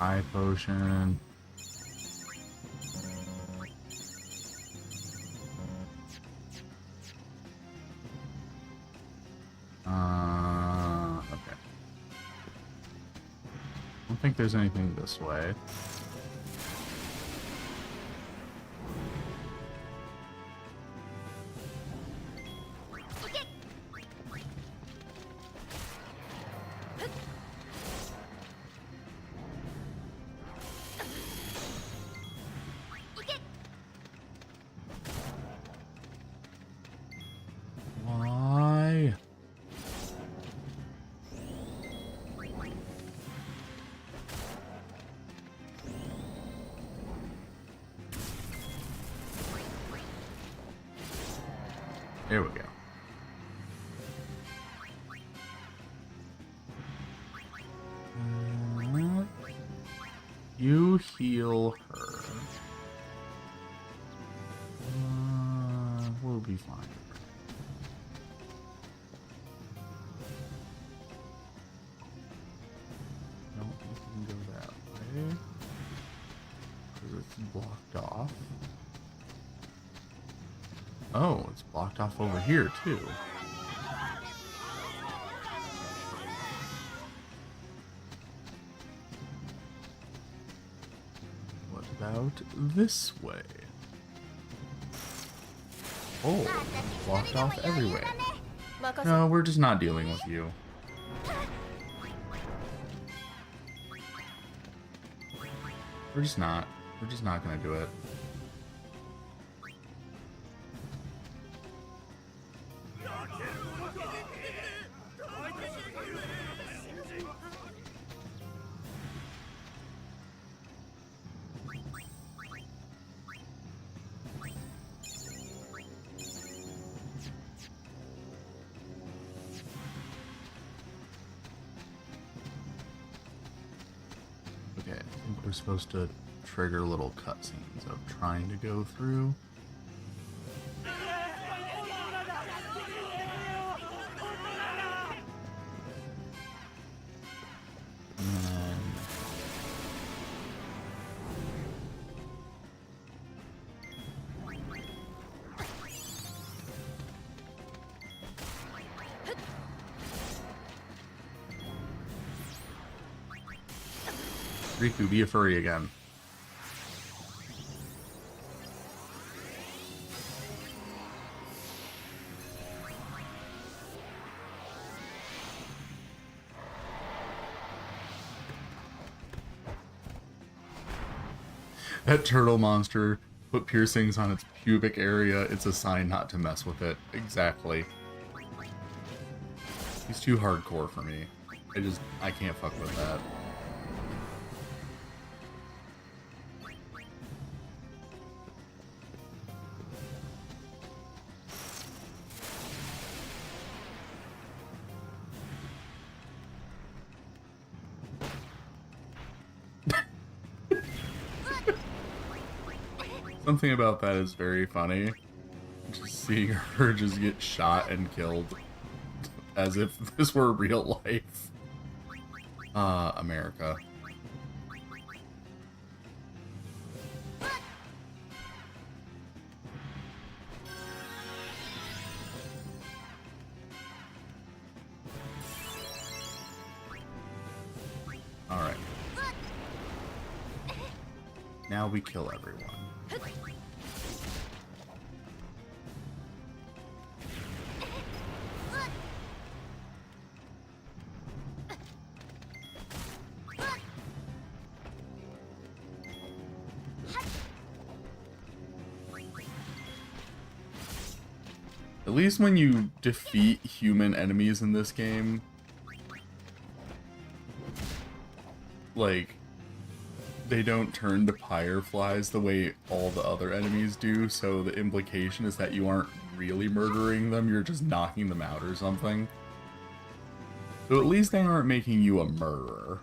Eye potion. Okay. I don't think there's anything this way. Why? There we go. You heal her. We'll be fine. No, we can go that way. Because it's blocked off. Oh, it's blocked off over here, too. What about this way? Oh, blocked off everywhere. No, we're just not dealing with you. We're just not gonna do it. Okay, I think we're supposed to trigger little cutscenes of trying to go through. And then... Riku, be a furry again. That turtle monster put piercings on its pubic area. It's a sign not to mess with it. Exactly. He's too hardcore for me. I can't fuck with that. Something about that is very funny. Just seeing her just get shot and killed as if this were real life. America. now we kill everyone. At least when you defeat human enemies in this game, like, they don't turn to fireflies the way all the other enemies do, so the implication is that you aren't really murdering them, you're just knocking them out or something. So at least they aren't making you a murderer,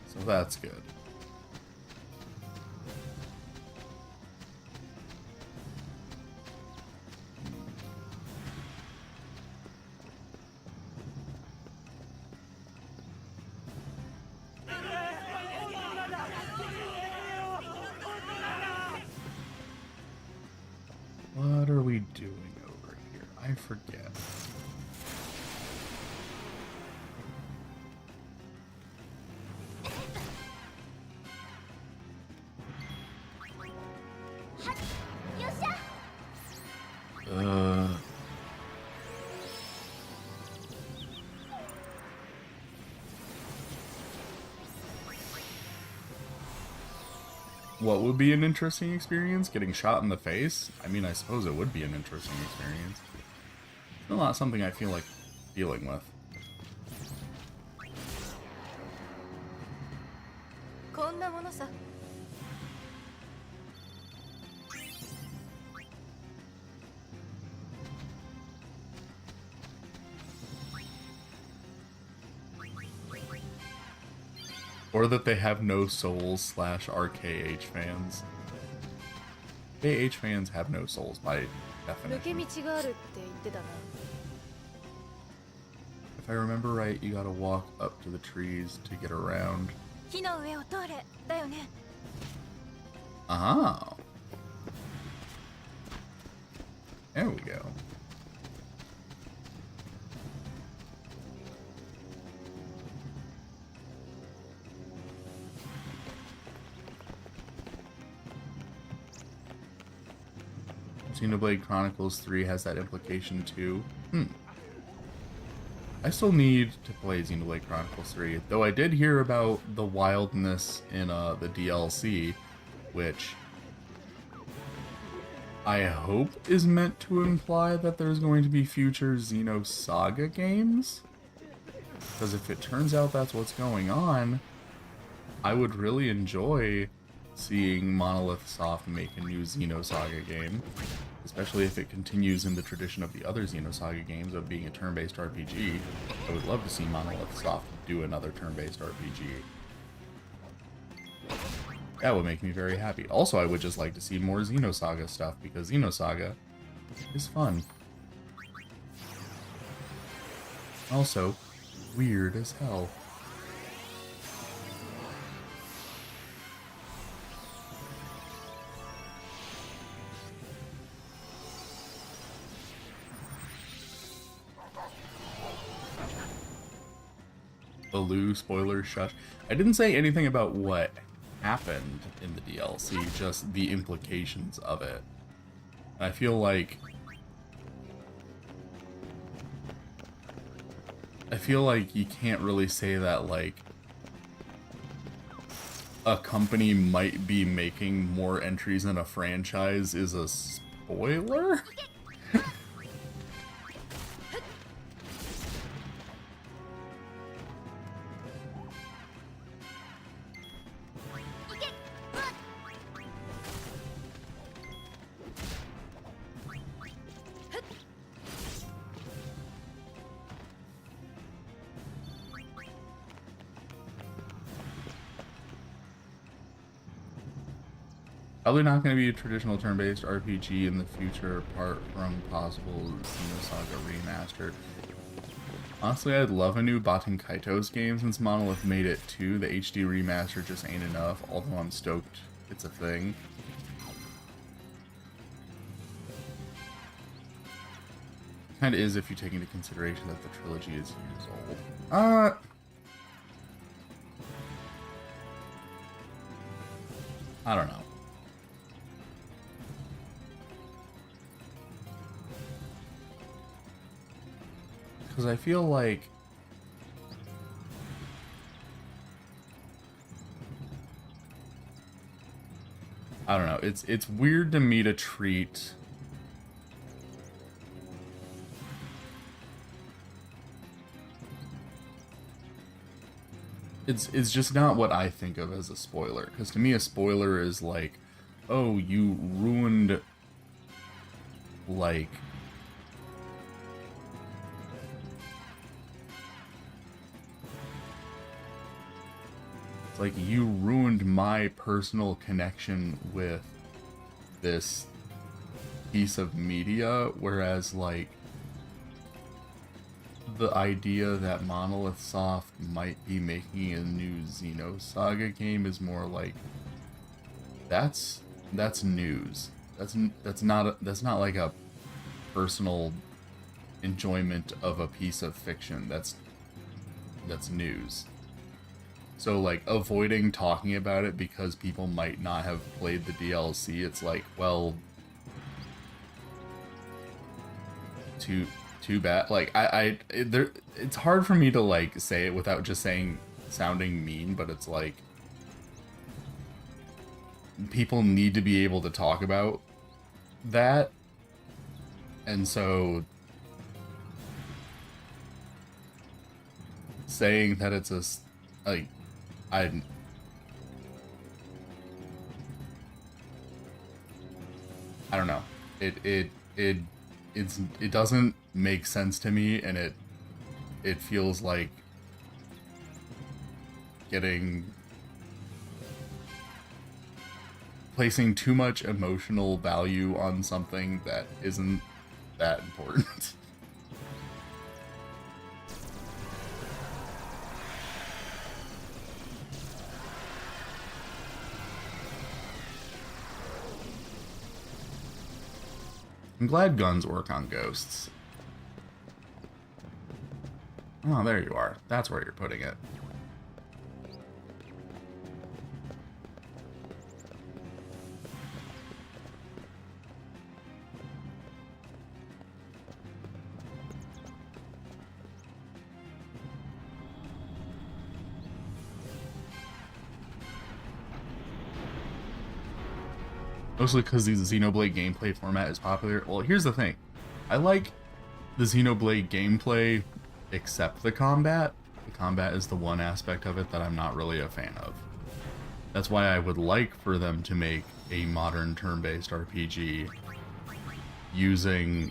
so that's good. What are we doing over here? I forget. What would be an interesting experience? Getting shot in the face? I mean, I suppose it would be an interesting experience. Still not something I feel like dealing with. こんなものさ。 Or that they have no souls / RKH fans. KH fans have no souls by 抜け definition. 道があるって言ってたな。 If I remember right, you gotta walk up to the trees to get around. 木の上を通れだよね。 Oh. There we go. Xenoblade Chronicles 3 has that implication too. I still need to play Xenoblade Chronicles 3, though I did hear about the wildness in the DLC, which I hope is meant to imply that there's going to be future Xenosaga games. Because if it turns out that's what's going on, I would really enjoy seeing Monolith Soft make a new Xenosaga game, especially if it continues in the tradition of the other Xenosaga games of being a turn-based RPG. I would love to see Monolith Soft do another turn-based RPG. That would make me very happy. Also, I would just like to see more Xenosaga stuff, because Xenosaga is fun. Also, weird as hell. Baloo spoiler shush. I didn't say anything about what happened in the DLC, just the implications of it. I feel like you can't really say that, like, a company might be making more entries in a franchise is a spoiler? Probably not going to be a traditional turn-based RPG in the future, apart from possible Xenosaga Remastered. Honestly, I'd love a new Baten Kaitos game since Monolith made it too. The HD remaster just ain't enough, although I'm stoked it's a thing. Kinda is if you take into consideration that the trilogy is years old. I don't know. Because I feel like I don't know. It's weird to me to treat it's just not what I think of as a spoiler. Because to me, a spoiler is like, oh, you ruined like it's like you ruined my personal connection with this piece of media, whereas like the idea that Monolith Soft might be making a new Xenosaga game is more like that's news. That's not like a personal enjoyment of a piece of fiction. That's news. So like avoiding talking about it because people might not have played the DLC, it's like, well, too bad. Like it's hard for me to like say it without just sounding mean, but it's like people need to be able to talk about that, and so saying that it's like I don't know. It doesn't make sense to me, and it feels like placing too much emotional value on something that isn't that important. I'm glad guns work on ghosts. Oh, there you are. That's where you're putting it. Mostly because the Xenoblade gameplay format is popular. Well, here's the thing. I like the Xenoblade gameplay, except the combat. The combat is the one aspect of it that I'm not really a fan of. That's why I would like for them to make a modern turn-based RPG using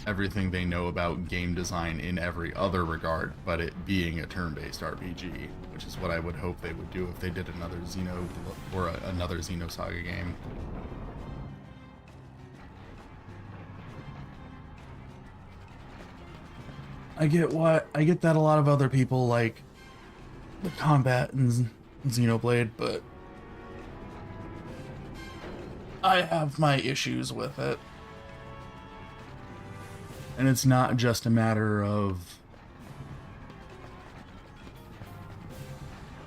everything they know about game design in every other regard, but it being a turn-based RPG, which is what I would hope they would do if they did another another Xenosaga game. I get that a lot of other people like the combat in Xenoblade, but I have my issues with it. And it's not just a matter of...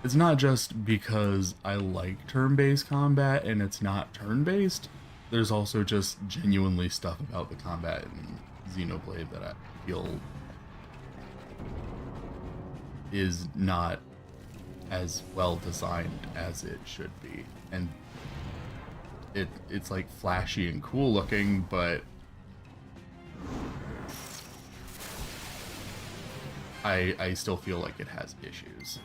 It's not just because I like turn-based combat and it's not turn-based. There's also just genuinely stuff about the combat in Xenoblade that I feel is not as well designed as it should be. And it's like flashy and cool looking, but I still feel like it has issues.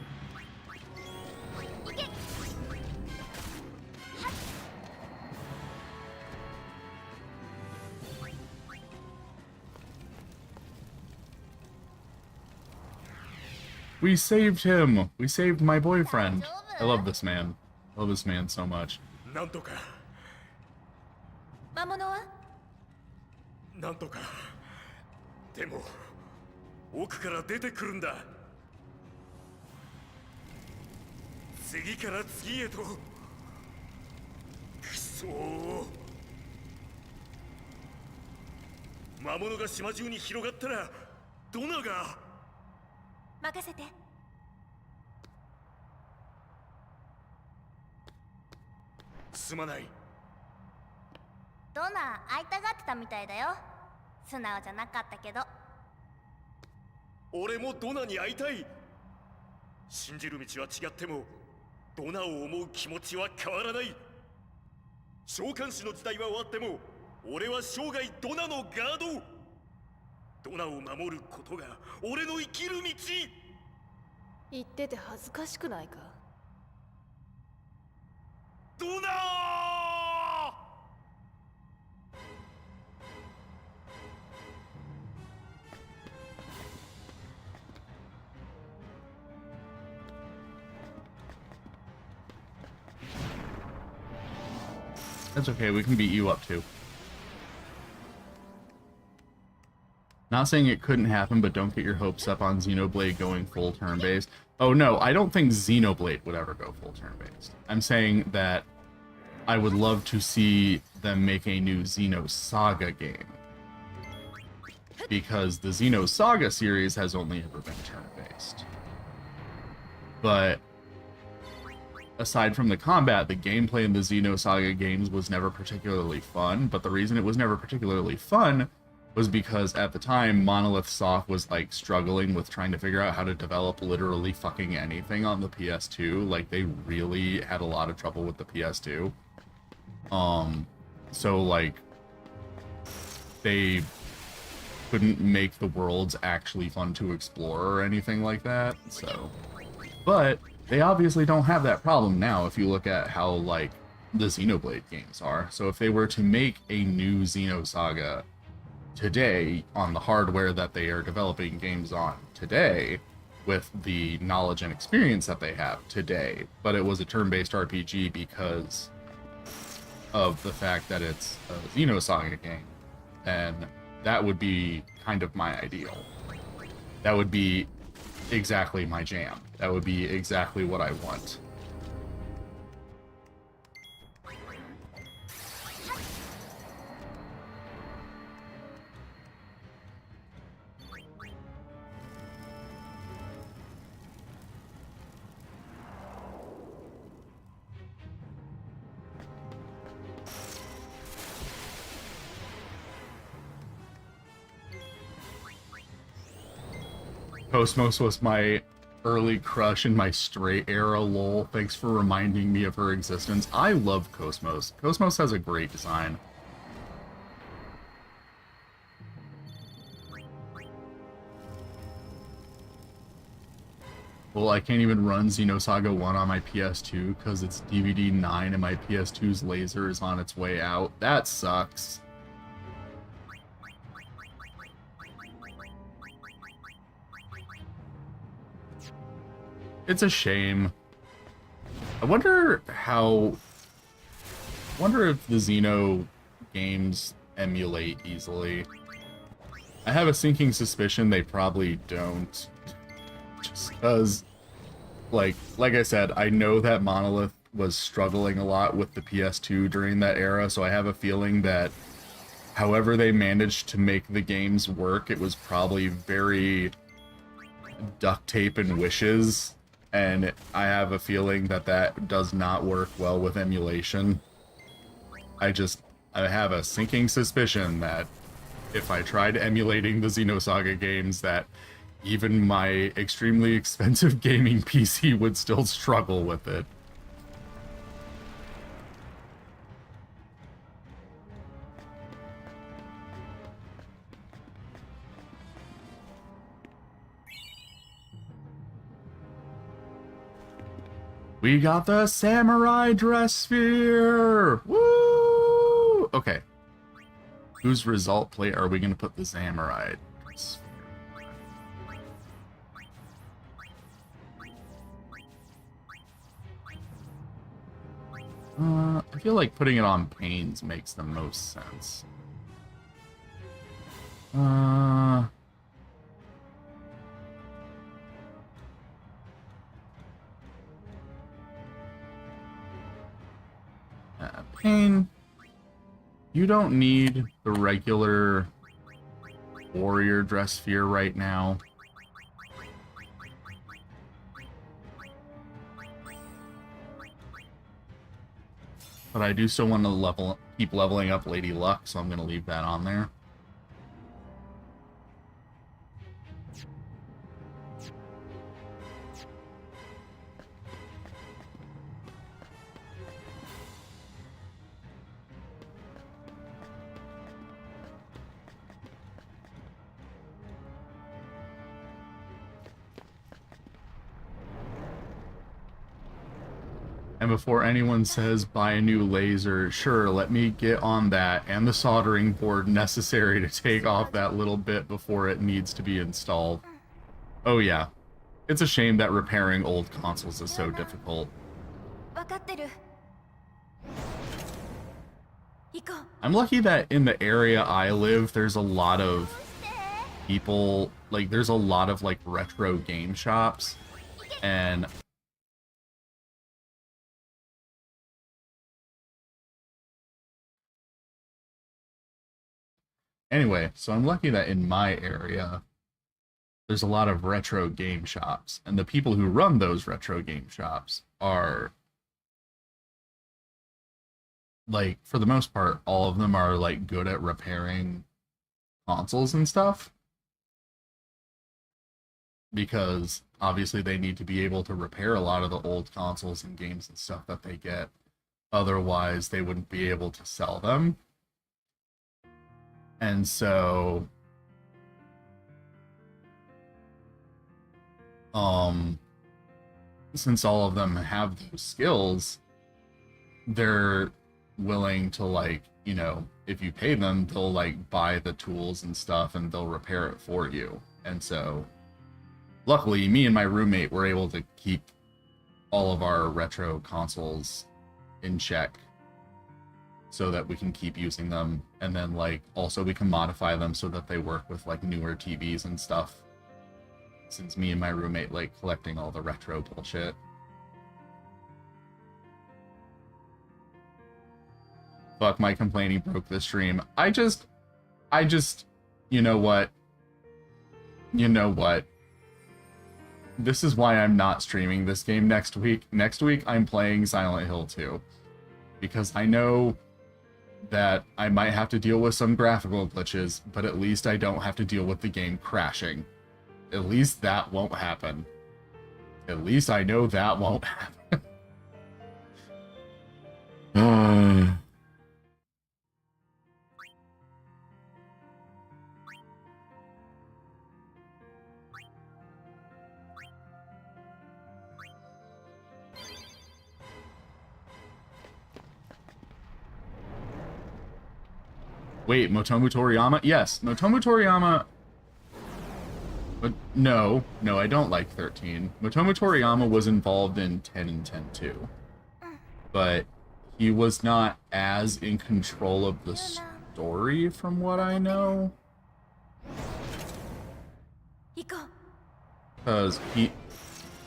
We saved him! We saved my boyfriend! I love this man. I love this man so much. なんとか魔物はなんとかでも奥から出てくるんだ次から次へとくそー魔物が島中に広がったらドナが任せて。すまないドナ会いたがってたみたいだよ。素直じゃなかったけど。俺もドナに会いたい。信じる道は違ってもドナを思う気持ちは変わらない。召喚師の時代は終わっても俺は生涯ドナのガード。ドナを守ることが俺の生きる道。言ってて恥ずかしくないか？ドナーThat's okay, we can beat you up too. Not saying it couldn't happen, but don't get your hopes up on Xenoblade going full turn-based. Oh no, I don't think Xenoblade would ever go full turn-based. I'm saying that I would love to see them make a new Xenosaga game. Because the Xenosaga series has only ever been turn-based. But aside from the combat, the gameplay in the Xenosaga games was never particularly fun, but the reason it was never particularly fun was because at the time, Monolith Soft was like struggling with trying to figure out how to develop literally fucking anything on the PS2. Like, they really had a lot of trouble with the PS2. So like, they couldn't make the worlds actually fun to explore or anything like that, so. But they obviously don't have that problem now if you look at how, like, the Xenoblade games are. So if they were to make a new Xenosaga today on the hardware that they are developing games on today, with the knowledge and experience that they have today, but it was a turn-based RPG because of the fact that it's a Xenosaga game, and that would be kind of my ideal. That would be exactly my jam. That would be exactly what I want. Cosmos was my early crush in my straight era, lol. Thanks for reminding me of her existence. I love Cosmos. Cosmos has a great design. Well, I can't even run Xenosaga 1 on my PS2 because it's DVD 9 and my PS2's laser is on its way out. That sucks. It's a shame. I wonder if the Xeno games emulate easily. I have a sinking suspicion they probably don't. Just because, like I said, I know that Monolith was struggling a lot with the PS2 during that era, so I have a feeling that however they managed to make the games work, it was probably very duct tape and wishes. And I have a feeling that that does not work well with emulation. I have a sinking suspicion that if I tried emulating the Xenosaga games, that even my extremely expensive gaming PC would still struggle with it. We got the samurai dress sphere! Woo! Okay. Whose result plate are we going to put the samurai dress sphere? I feel like putting it on Pains makes the most sense. Pain, you don't need the regular warrior dress sphere right now. But I do still want to keep leveling up Lady Luck, so I'm going to leave that on there. And before anyone says buy a new laser, sure, let me get on that and the soldering board necessary to take off that little bit before it needs to be installed. Oh yeah, it's a shame that repairing old consoles is so difficult. 分かってる。行こう。 I'm lucky that in the area I live, there's a lot of people, like there's a lot of like retro game shops, and anyway, so I'm lucky that in my area, there's a lot of retro game shops, and the people who run those retro game shops are, like, for the most part, all of them are, like, good at repairing consoles and stuff. Because, obviously, they need to be able to repair a lot of the old consoles and games and stuff that they get. Otherwise, they wouldn't be able to sell them. And so... since all of them have those skills, they're willing to, like, you know, if you pay them, they'll, like, buy the tools and stuff and they'll repair it for you. And so, luckily, me and my roommate were able to keep all of our retro consoles in check so that we can keep using them. And then, like, also we can modify them so that they work with, like, newer TVs and stuff. Since me and my roommate like collecting all the retro bullshit. Fuck, my complaining broke the stream. I just, you know what? You know what? This is why I'm not streaming this game next week. Next week, I'm playing Silent Hill 2. Because I know that I might have to deal with some graphical glitches, but at least I don't have to deal with the game crashing. At least that won't happen. At least I know that won't happen. Wait, Motomu Toriyama? Yes, Motomu Toriyama... But no, I don't like 13. Motomu Toriyama was involved in 10 and 10 too. But he was not as in control of the story from what I know. Because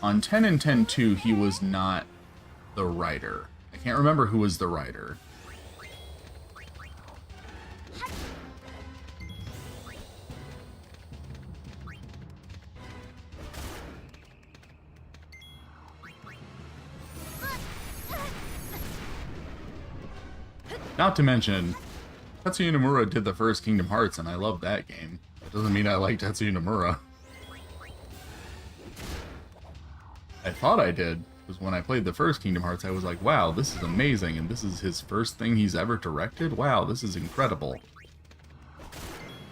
on 10 and 10 2, he was not the writer. I can't remember who was the writer. Not to mention, Tetsuya Nomura did the first Kingdom Hearts, and I love that game. That doesn't mean I like Tetsuya Nomura. I thought I did, because when I played the first Kingdom Hearts, I was like, wow, this is amazing, and this is his first thing he's ever directed? Wow, this is incredible.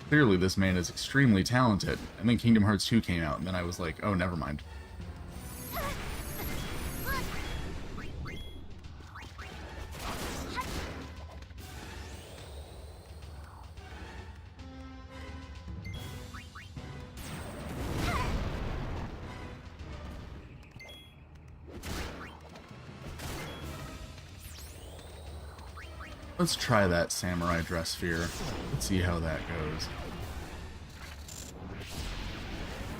Clearly, this man is extremely talented. And then Kingdom Hearts 2 came out, and then I was like, oh, never mind. Let's try that samurai dress sphere. Let's see how that goes.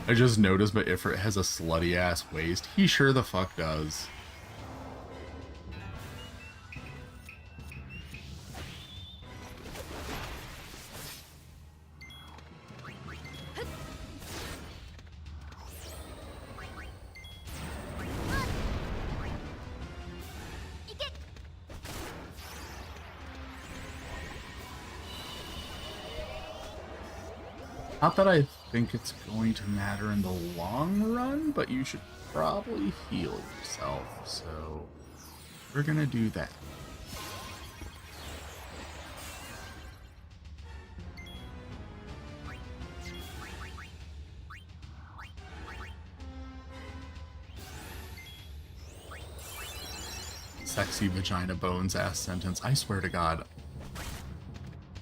I just noticed, but Ifrit has a slutty ass waist. He sure the fuck does. Not that I think it's going to matter in the long run, but you should probably heal yourself, so we're gonna do that. sexy vagina bones ass sentence. I swear to God.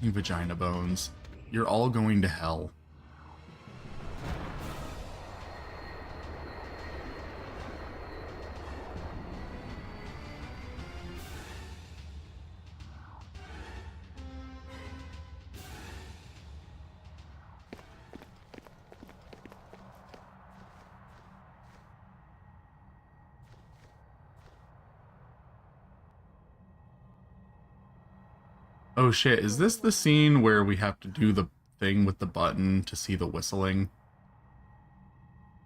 You vagina bones. You're all going to hell. Oh shit, is this the scene where we have to do the thing with the button to see the whistling?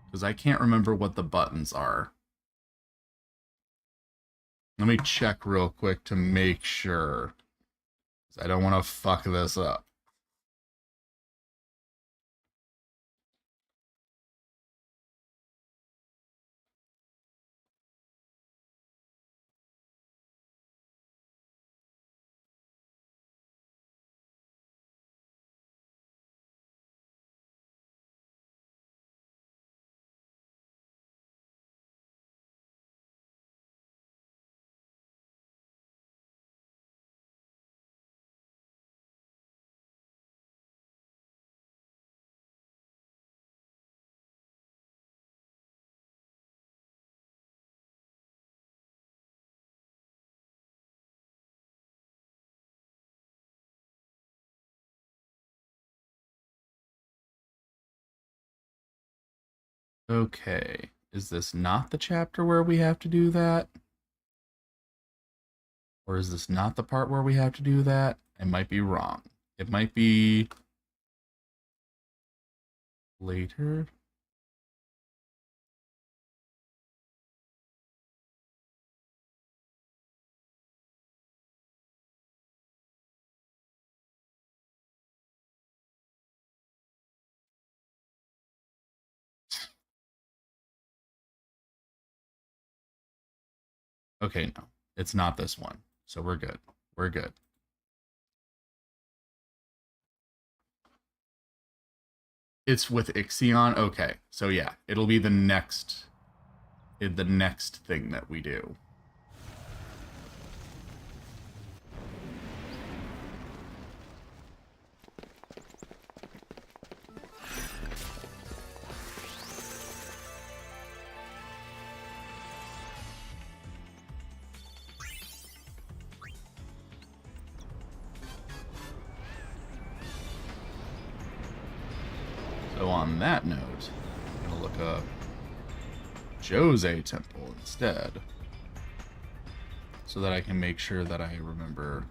Because I can't remember what the buttons are. Let me check real quick to make sure. 'Cause I don't want to fuck this up. Okay, is this not the chapter where we have to do that? Or is this not the part where we have to do that? I might be wrong. It might be later. Okay, no. It's not this one. So we're good. We're good. It's with Ixion? Okay. So yeah, it'll be the next thing that we do. So on that note, I'm gonna look up Jose Temple instead, so that I can make sure that I remember.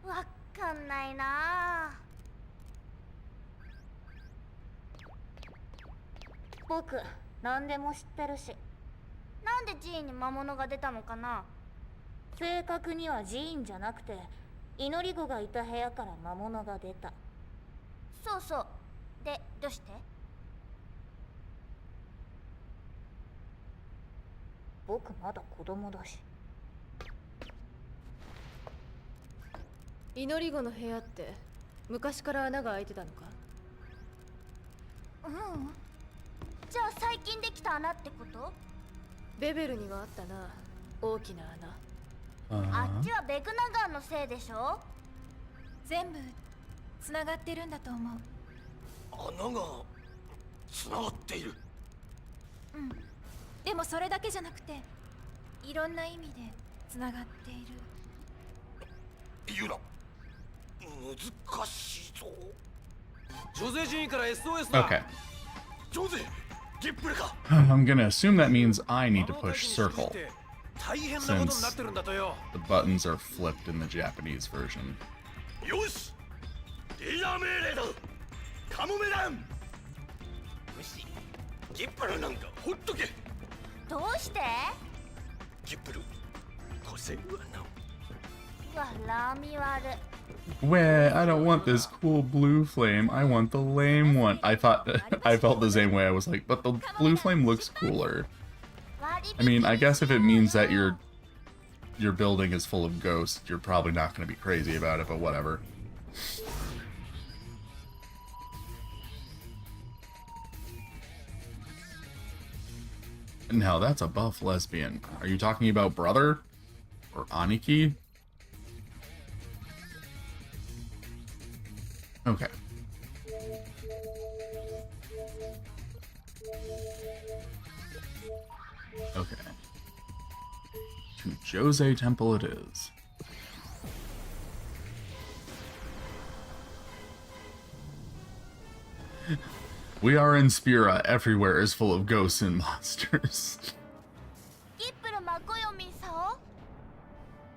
わかんないな。僕何でも知ってるし。なんで寺院に魔物が出たのかな。正確には寺院じゃなくて祈り子がいた部屋から魔物が出た。そうそう。で、どうして？僕まだ子供だし。祈り子の部屋って昔から穴が開いてたのか？うん。じゃあ最近できた穴ってこと？ベベルにはあったな、大きな穴。あっちはベグナガンのせいでしょ？全部つながってるんだと思う。穴がつながっている。うん。でもそれだけじゃなくて、いろんな意味でつながっている。ユラ、難しいぞ。ジョゼ寺院から SOS だ。Okay. ジョゼ、ギップルか。I'm gonna assume that means I need to push circle, 大変なことになってるんだとよ。 the buttons are flipped in the Japanese version. よし、リーダー命令だ。カモメダン。無視。ギップルなんかほっとけ。どうして？ギップル、こせるわな。うわ、ラミ悪。Weh, I don't want this cool blue flame. I want the lame one. I felt the same way. I was like, but the blue flame looks cooler. I mean, I guess if it means that your building is full of ghosts, you're probably not going to be crazy about it, but whatever. No, that's a buff lesbian. Are you talking about brother? Or Aniki? Okay. Okay. To Jose Temple it is. We are in Spira. Everywhere is full of ghosts and monsters. ギップルマコヨミンさ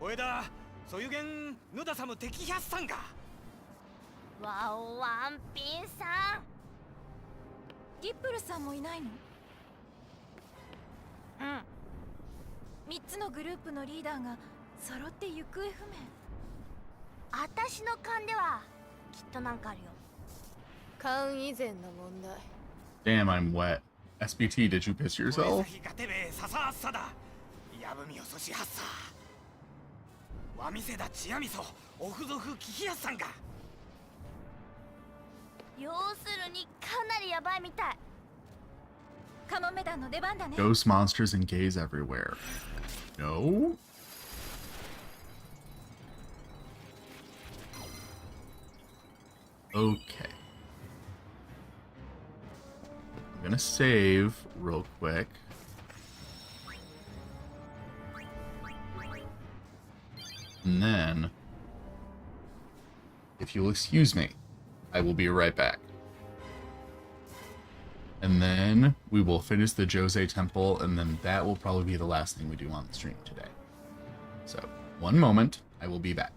おおいだそういうげんぬださむ敵百さんがわおワンピンさんギップルさんもいないの？うん3つのグループのリーダーが揃って行方不明。あたしの勘ではきっとなんかあるよ勘以前の問題。 Damn, I'm wet. SBT, did you piss これ yourself? 先がてめえささっさだやぶみよそしはっさわみせだちやみそおふぞふきひやさんが要するにかなりヤバいみたいカモメ団の出番だね。 Ghost monsters and gays everywhere. No? Okay. I'm gonna save real quick. And then, if you'll excuse me, I will be right back. And then we will finish the Jose Temple, and then that will probably be the last thing we do on the stream today. So, one moment, I will be back.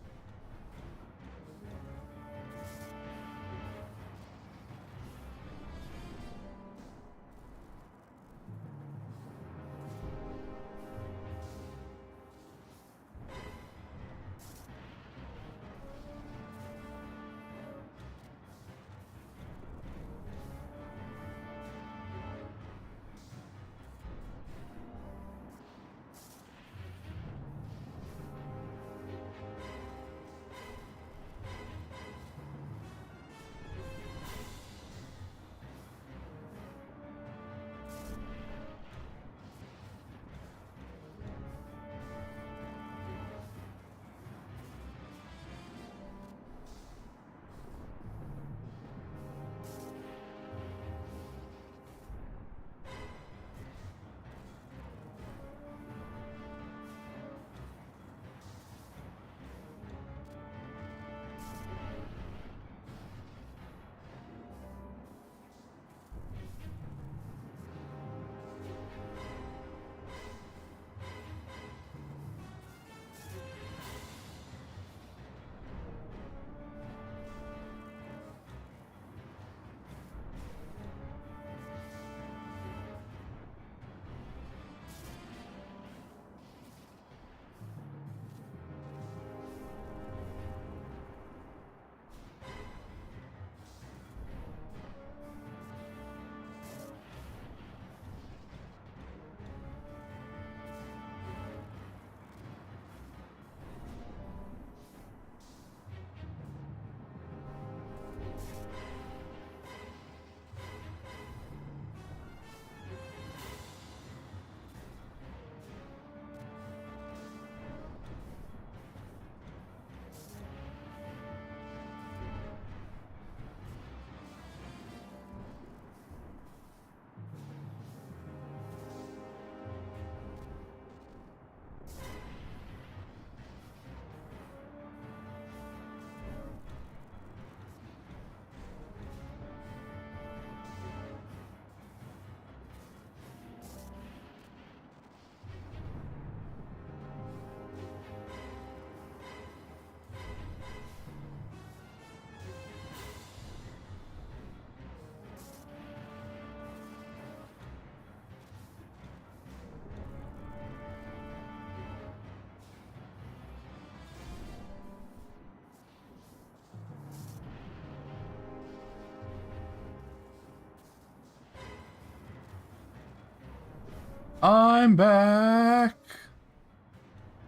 I'm back.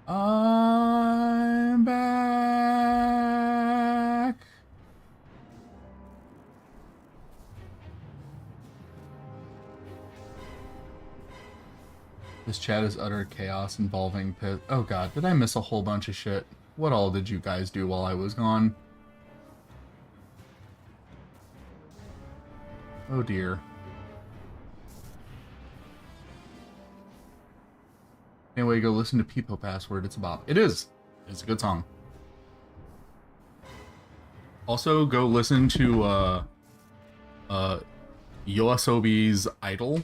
I'm back. This chat is utter chaos involving pit. Oh god, did I miss a whole bunch of shit? What all did you guys do while I was gone? Oh dear. Anyway, go listen to Peepo Password. It's a bop. It is. It's a good song. Also, go listen to Yoasobi's Idol,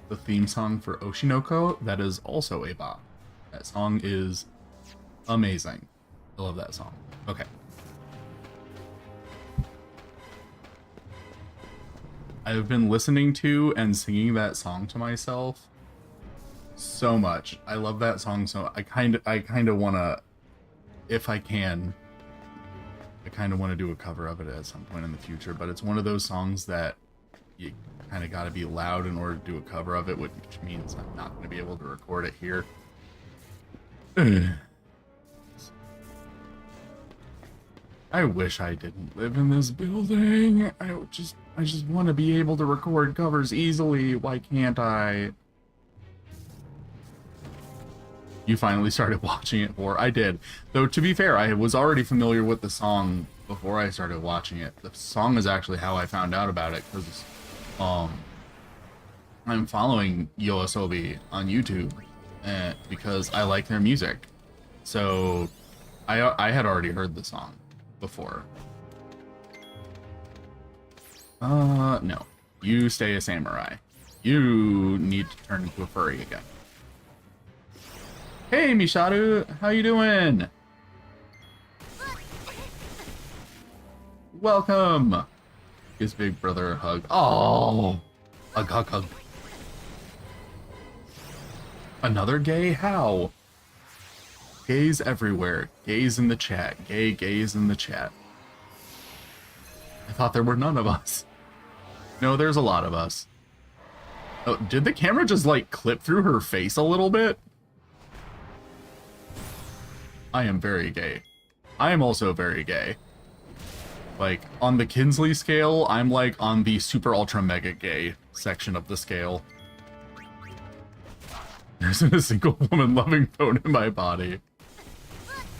the theme song for Oshinoko. That is also a bop. That song is amazing. I love that song. Okay. I've been listening to and singing that song to myself so much. I love that song so I kind of want to, if I can, I kind of want to do a cover of it at some point in the future, but it's one of those songs that you kind of got to be loud in order to do a cover of it, which means I'm not going to be able to record it here. I wish I didn't live in this building. I just want to be able to record covers easily. Why can't I? You finally started watching it for? I did. Though, to be fair, I was already familiar with the song before I started watching it. The song is actually how I found out about it, because I'm following Yoasobi on YouTube because I like their music. So I had already heard the song before. No. You stay a samurai. You need to turn into a furry again. Hey, Misharu! How you doing? Welcome! Gives Big Brother a hug. Oh! Hug. Another gay? How? Gays everywhere. Gays in the chat. Gays in the chat. I thought there were none of us. No, there's a lot of us. Oh, did the camera just, like, clip through her face a little bit? I am very gay. I am also very gay. Like, on the Kinsley scale, I'm, like, on the super ultra mega gay section of the scale. There isn't a single woman loving bone in my body.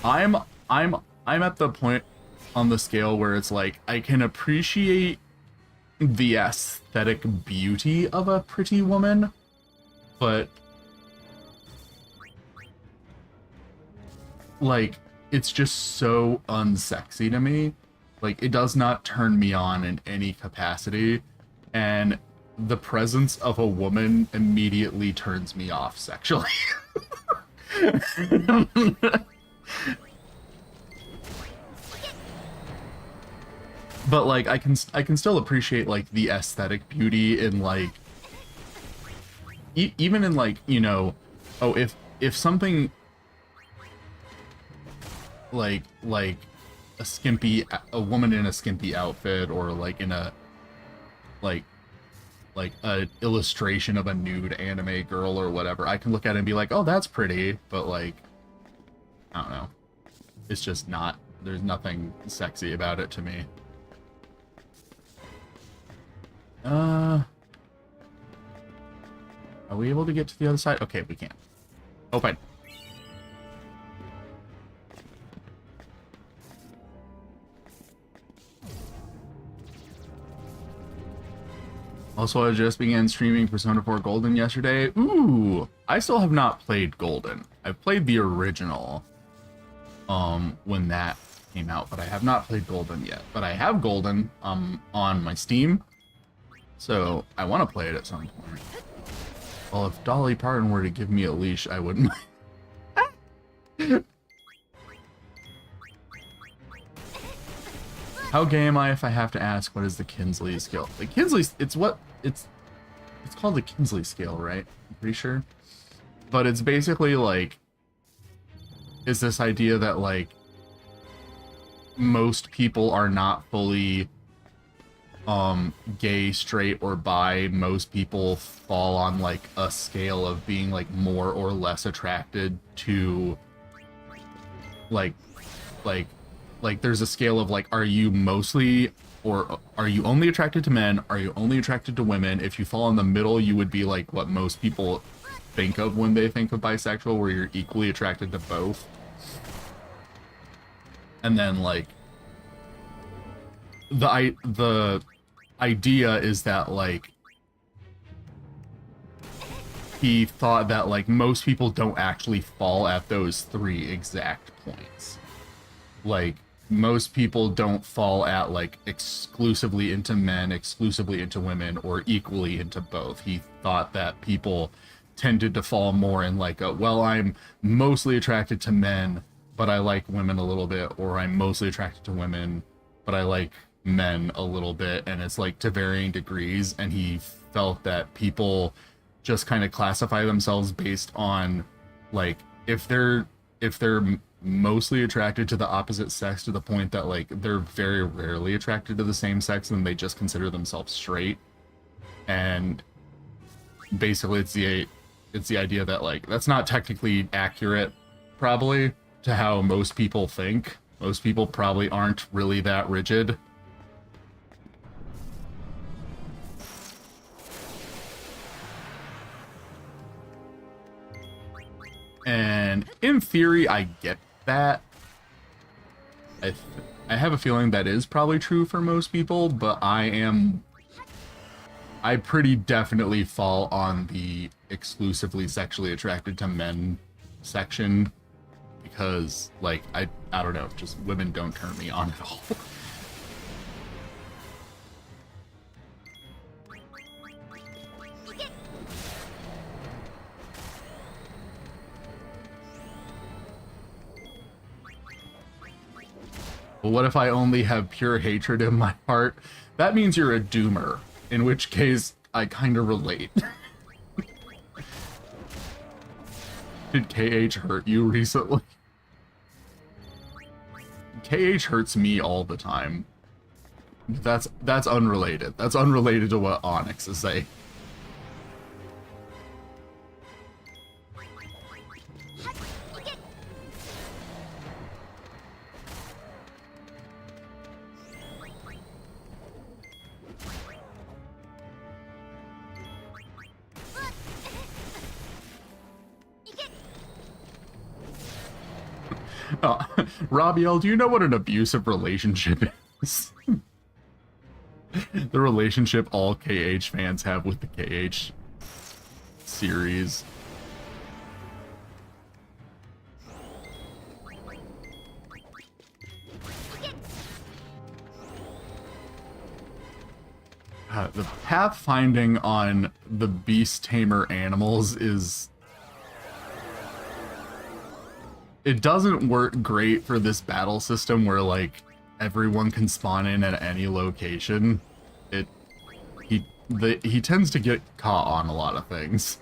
I'm at the point on the scale where it's like, I can appreciate the aesthetic beauty of a pretty woman, but like, it's just so unsexy to me. Like, it does not turn me on in any capacity, and the presence of a woman immediately turns me off sexually. But like, I can still appreciate like the aesthetic beauty in like even in like, you know, oh, if something like a woman in a skimpy outfit, or like in a like a illustration of a nude anime girl or whatever, I can look at it and be like, oh, that's pretty, but like, I don't know, it's just not, there's nothing sexy about it to me. Are we able to get to the other side? Okay, we can. Open. Also, I just began streaming Persona 4 Golden yesterday. Ooh, I still have not played Golden. I've played the original, when that came out, but I have not played Golden yet. But I have Golden, on my Steam, so I want to play it at some point. Well, if Dolly Parton were to give me a leash, I wouldn't. How gay am I if I have to ask what is the Kinsley scale? The Kinsley, it's called the Kinsley scale, right? I'm pretty sure. But it's basically like, is this idea that like most people are not fully gay, straight, or bi. Most people fall on like a scale of being like more or less attracted to like there's a scale of like, are you mostly or are you only attracted to men? Are you only attracted to women? If you fall in the middle, you would be like what most people think of when they think of bisexual, where you're equally attracted to both. And then like the idea is that like he thought that like most people don't actually fall at those 3 exact points. Like most people don't fall at like exclusively into men, exclusively into women, or equally into both. He thought that people tended to fall more in like a, well, I'm mostly attracted to men, but I like women a little bit, or I'm mostly attracted to women, but I like men a little bit, and it's like to varying degrees. And he felt that people just kind of classify themselves based on like if they're mostly attracted to the opposite sex to the point that like they're very rarely attracted to the same sex, then they just consider themselves straight. And basically it's the idea that like that's not technically accurate probably to how most people think. Most people probably aren't really that rigid. And in theory, I get that. I have a feeling that is probably true for most people, but I pretty definitely fall on the exclusively sexually attracted to men section, because like I don't know, just women don't turn me on at all. But what if I only have pure hatred in my heart? That means you're a doomer, in which case I kind of relate. Did KH hurt you recently? KH hurts me all the time. That's unrelated. That's unrelated to what Onyx is saying. Rabiel, do you know what an abusive relationship is? The relationship all KH fans have with the KH series. The pathfinding on the beast tamer animals is... It doesn't work great for this battle system where, like, everyone can spawn in at any location. He tends to get caught on a lot of things.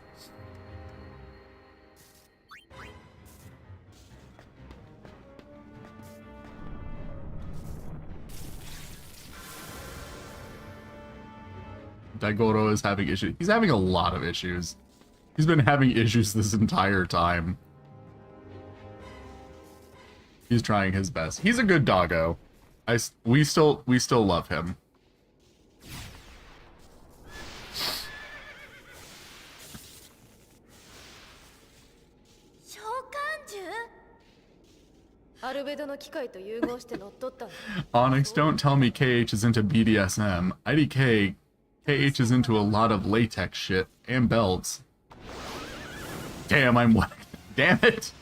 Daigoro is having issues. He's having a lot of issues. He's been having issues this entire time. He's trying his best. He's a good doggo. We still love him. Onyx, don't tell me KH is into BDSM. IDK, KH is into a lot of latex shit and belts. Damn, I'm wet. Damn it.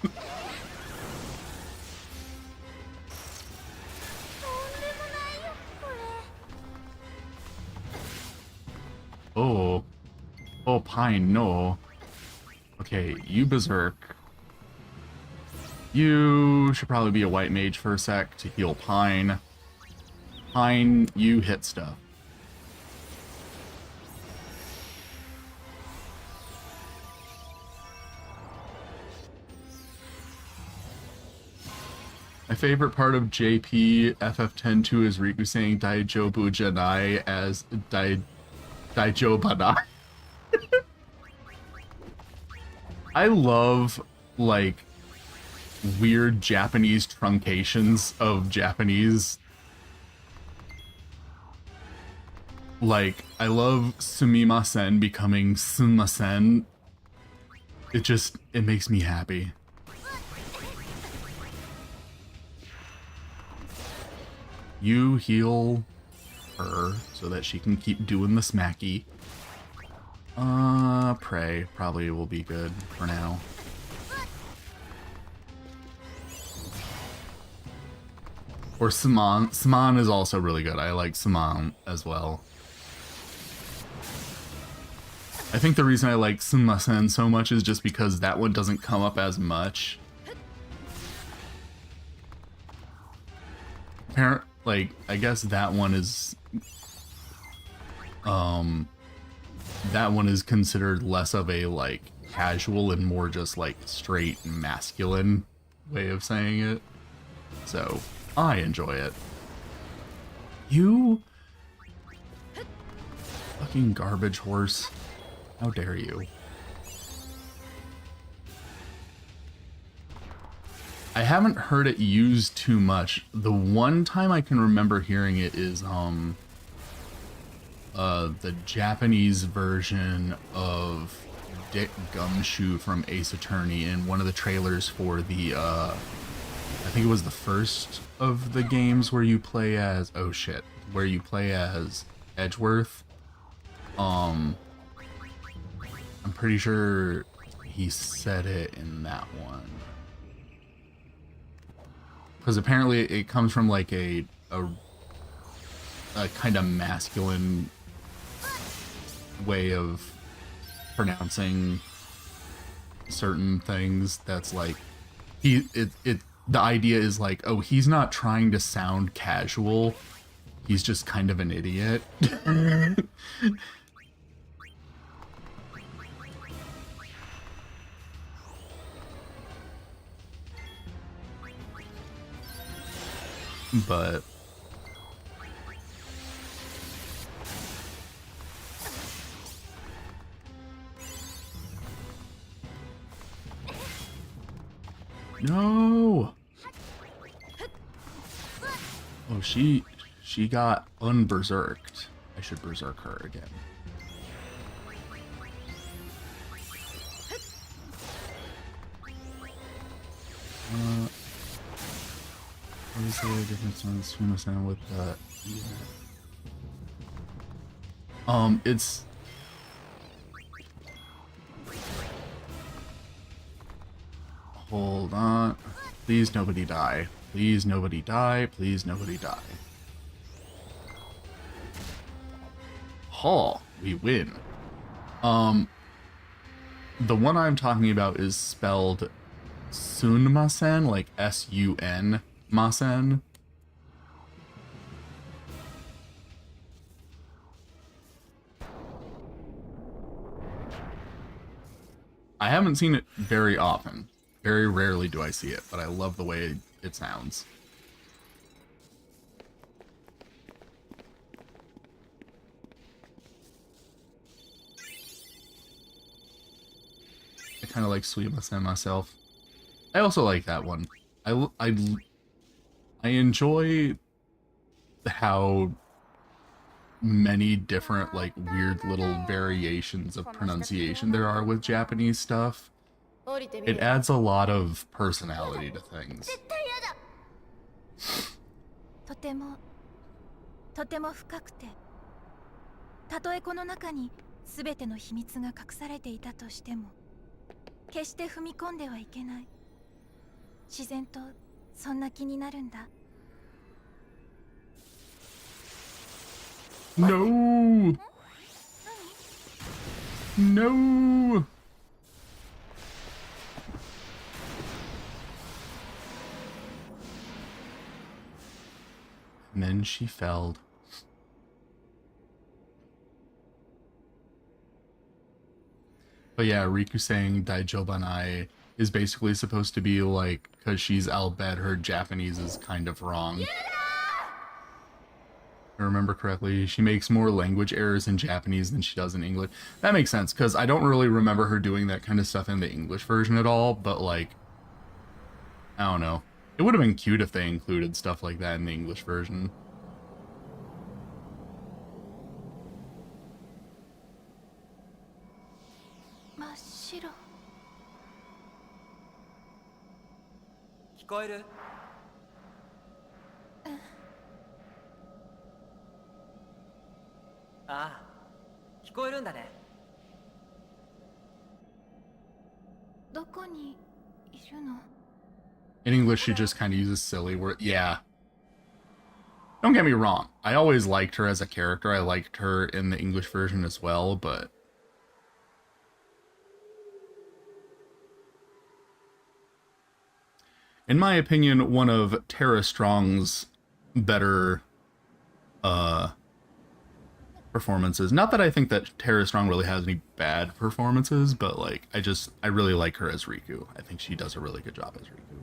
Oh. Oh, Pine, no. Okay, you berserk. You should probably be a white mage for a sec to heal Pine. Pine, you hit stuff. My favorite part of JP FF102 is Riku saying Daijobu Janai as Daijobanai. I love, like, weird Japanese truncations of Japanese. Like, I love Sumimasen becoming Sumasen. It makes me happy. You heal her so that she can keep doing the smacky. Pray probably will be good for now. Or Saman. Saman is also really good. I like Saman as well. I think the reason I like Sumasen so much is just because that one doesn't come up as much. Like, I guess that one is... that one is considered less of a, like, casual and more just, like, straight masculine way of saying it. So, I enjoy it. You... fucking garbage horse. How dare you? I haven't heard it used too much. The one time I can remember hearing it is the Japanese version of Dick Gumshoe from Ace Attorney in one of the trailers for the I think it was the first of the games where you play as where you play as Edgeworth. I'm pretty sure he said it in that one. Because apparently it comes from like a kind of masculine way of pronouncing certain things. That's like the idea is like, oh, he's not trying to sound casual. He's just kind of an idiot. But no. Oh, she got unberserked. I should berserk her again. What is the difference on Sumasen with the it's hold on. Please nobody die. Please nobody die. Please nobody die. Ha! We win. The one I'm talking about is spelled Sunmasen, like S-U-N Masen. I haven't seen it very often. Very rarely do I see it, but I love the way it sounds. I kind of like Suimasen myself. I also like that one. I enjoy how many different, like, weird little variations of pronunciation there are with Japanese stuff. It adds a lot of personality to things. とても深くて、たとえこの中に全ての秘密が隠されていたとしても、決して踏み込んではいけない。自然とそんな気になるんだ。No! No! And then she fell. But yeah, Riku saying Daijobanai is basically supposed to be like, because she's Albed, her Japanese is kind of wrong. If I remember correctly, she makes more language errors in Japanese than she does in English. That makes sense, because I don't really remember her doing that kind of stuff in the English version at all, but like, I don't know. It would have been cute if they included stuff like that in the English version. っ白。聞こえる？ああ、聞こえるんだね。どこにいるの？ In English, she just kind of uses silly word. Yeah. Don't get me wrong. I always liked her as a character. I liked her in the English version as well, but in my opinion, one of Tara Strong's better performances. Not that I think that Tara Strong really has any bad performances, but like I really like her as Riku. I think she does a really good job as Riku.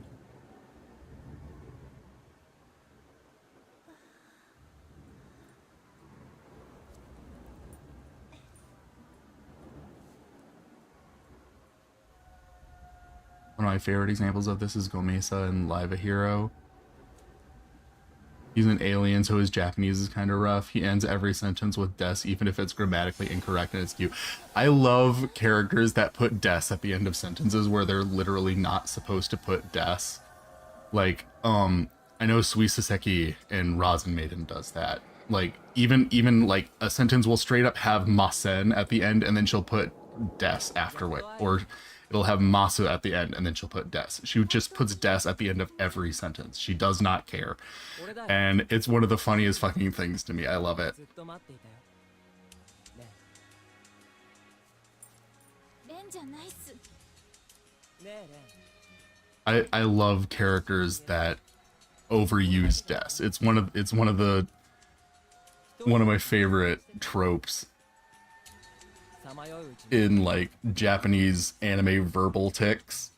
One of my favorite examples of this is Gomesa in Live a Hero. He's an alien, so his Japanese is kind of rough. He ends every sentence with des, even if it's grammatically incorrect and it's cute. I love characters that put des at the end of sentences where they're literally not supposed to put des. Like, I know Suisaseki in Rasen Maiden does that. Like, even like a sentence will straight up have masen at the end and then she'll put des afterward. Or it'll have masu at the end and then she'll put des. She just puts des at the end of every sentence. She does not care. And it's one of the funniest fucking things to me. I love it. レンじゃないっす。 I love characters that overuse des. It's one of my favorite tropes in like Japanese anime verbal tics.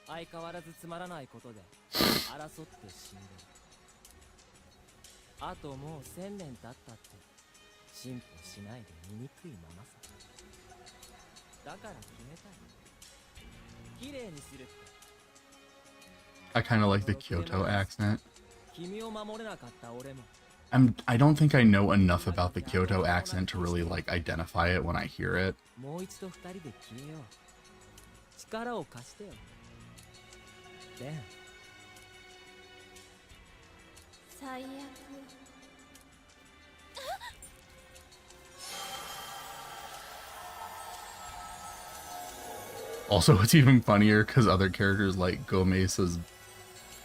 相変わらずつまらないことで争って死んでる。あともう1000年経ったって進歩しないで醜いままさ。だから決めたい。綺麗にするって。 I kind of like the Kyoto accent. 君を守れなかった俺も。 I don't think I know enough about the Kyoto accent to really like identify it when I hear it. もう一度二人で消えよう。力を貸してよ。レン。最悪。 Also, it's even funnier because other characters like Gomesa's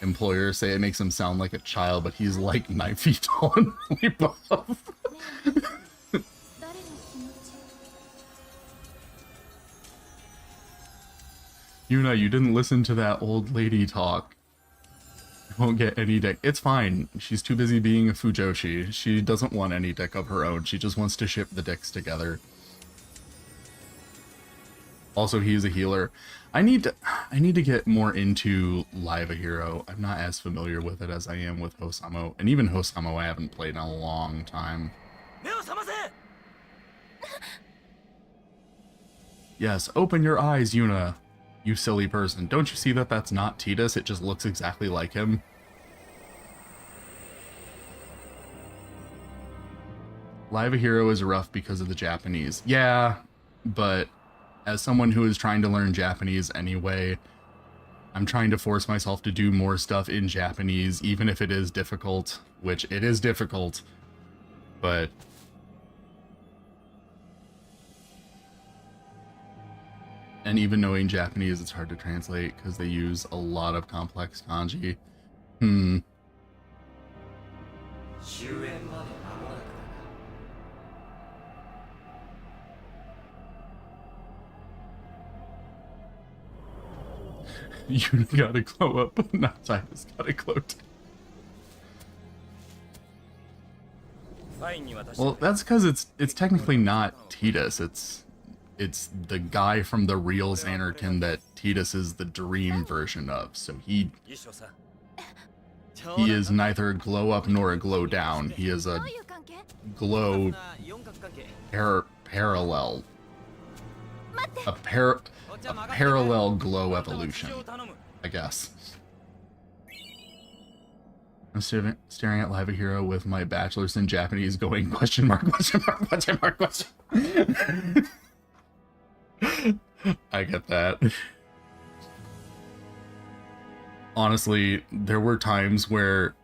employer say it makes him sound like a child, but he's like 9 feet tall and really buff. 誰の気持ち？ Yuna, you didn't listen to that old lady talk. You won't get any dick. It's fine. She's too busy being a Fujoshi. She doesn't want any dick of her own. She just wants to ship the dicks together. Also, he's a healer. I need to get more into Live a Hero. I'm not as familiar with it as I am with Hosamo. And even Hosamo I haven't played in a long time. Yes, open your eyes, Yuna. You silly person. Don't you see that that's not Tidus? It just looks exactly like him. Live a Hero is rough because of the Japanese. Yeah, but as someone who is trying to learn Japanese anyway, I'm trying to force myself to do more stuff in Japanese, even if it is difficult, which it is difficult, but and even knowing Japanese, it's hard to translate because they use a lot of complex kanji. You gotta glow up, not Titus gotta glow down. Well, that's because it's technically not Tidus. It's the guy from the real Xanarkin that Tidus is the dream version of. So he is neither a glow up nor a glow down. He is a glow parallel. A parallel glow evolution, I guess. I'm staring at Live a Hero with my bachelor's in Japanese going question mark, question mark, question mark, question. I get that. Honestly, there were times where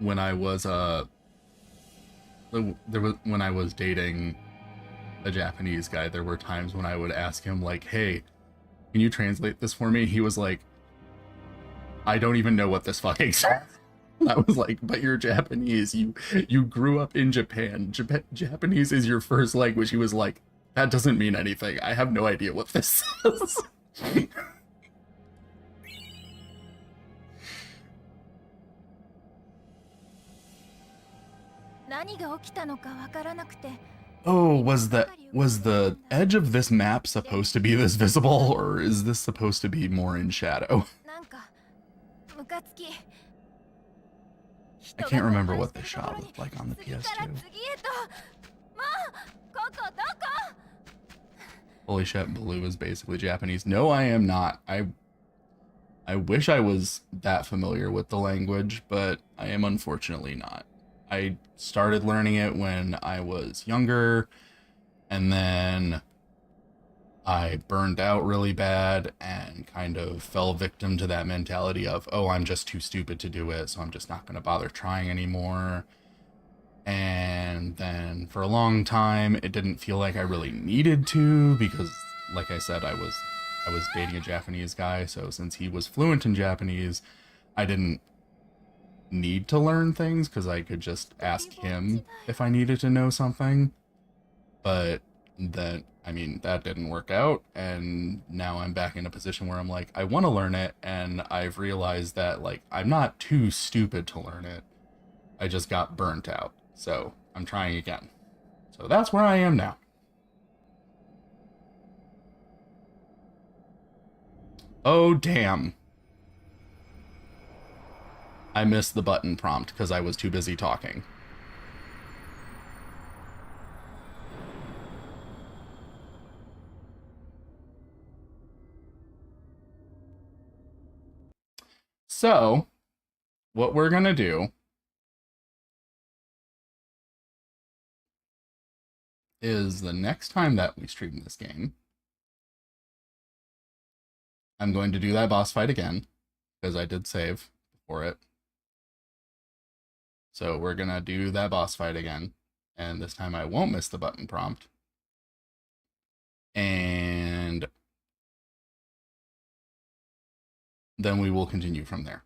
when I was when I was dating a Japanese guy, there were times when I would ask him like, "Hey, can you translate this for me?" He was like, "I don't even know what this fucking says." I was like, "But you're Japanese. You grew up in Japan. Japanese is your first language." He was like, "That doesn't mean anything. I have no idea what this says." 何が起きたのかわからなくて。 Oh, was the edge of this map supposed to be this visible, or is this supposed to be more in shadow? なんかムカつき。 I can't remember what this shot looked like on the PS2. Holy shit, Blue is basically Japanese. No, I am not. I wish I was that familiar with the language, but I am unfortunately not. I started learning it when I was younger, and then I burned out really bad and kind of fell victim to that mentality of, oh, I'm just too stupid to do it, so I'm just not going to bother trying anymore. And then for a long time, it didn't feel like I really needed to, because like I said, I was dating a Japanese guy, so since he was fluent in Japanese, I didn't need to learn things because I could just ask him if I needed to know something. But that didn't work out, and now I'm back in a position where I'm like, I want to learn it, and I've realized that like I'm not too stupid to learn it. I just got burnt out, so I'm trying again. So that's where I am now. Oh damn. I missed the button prompt because I was too busy talking. So, what we're gonna do is the next time that we stream this game, I'm going to do that boss fight again, because I did save for it. So we're gonna do that boss fight again, and this time I won't miss the button prompt. And then we will continue from there.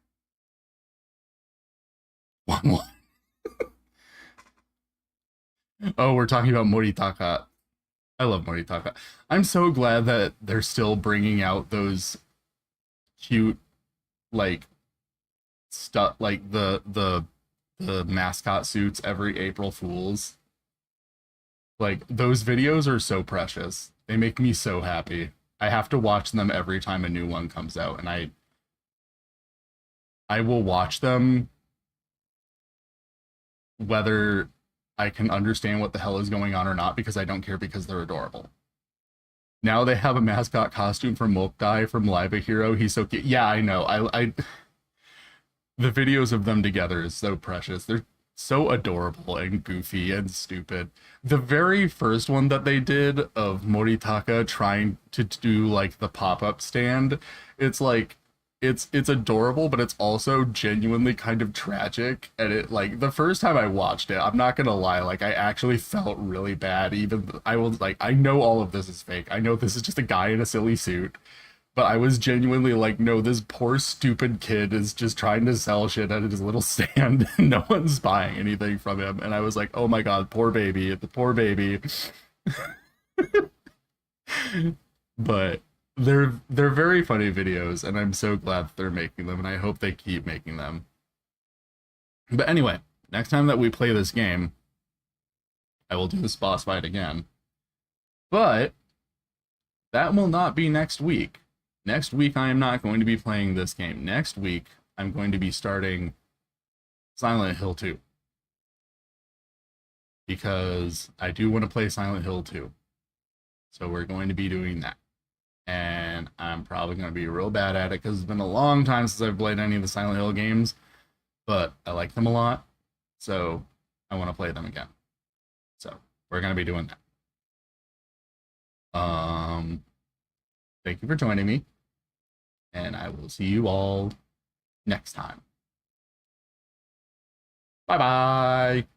1-1. Oh, we're talking about Moritaka. I love Moritaka. I'm so glad that they're still bringing out those cute, like, stuff, like the mascot suits every April Fools. Like, those videos are so precious. They make me so happy. I have to watch them every time a new one comes out, and I will watch them whether I can understand what the hell is going on or not, because I don't care, because they're adorable. Now they have a mascot costume for Mokdai from Live a Hero. He's so cute. Yeah, I know. I the videos of them together is so precious. They're so adorable and goofy and stupid. The very first one that they did of Moritaka trying to do like the pop-up stand, it's like it's adorable, but it's also genuinely kind of tragic. And it, like, the first time I watched it, I'm not gonna lie, like, I actually felt really bad. Even I was like, I know all of this is fake. I know this is just a guy in a silly suit. But I was genuinely like, no, this poor stupid kid is just trying to sell shit at his little stand, and no one's buying anything from him. And I was like, oh my god, poor baby, the poor baby. But they're very funny videos, and I'm so glad that they're making them, and I hope they keep making them. But anyway, next time that we play this game, I will do this boss fight again. But that will not be next week. Next week, I am not going to be playing this game. Next week, I'm going to be starting Silent Hill 2. Because I do want to play Silent Hill 2. So we're going to be doing that. And I'm probably going to be real bad at it, because it's been a long time since I've played any of the Silent Hill games. But I like them a lot. So I want to play them again. So we're going to be doing that. Thank you for joining me, and I will see you all next time. Bye bye.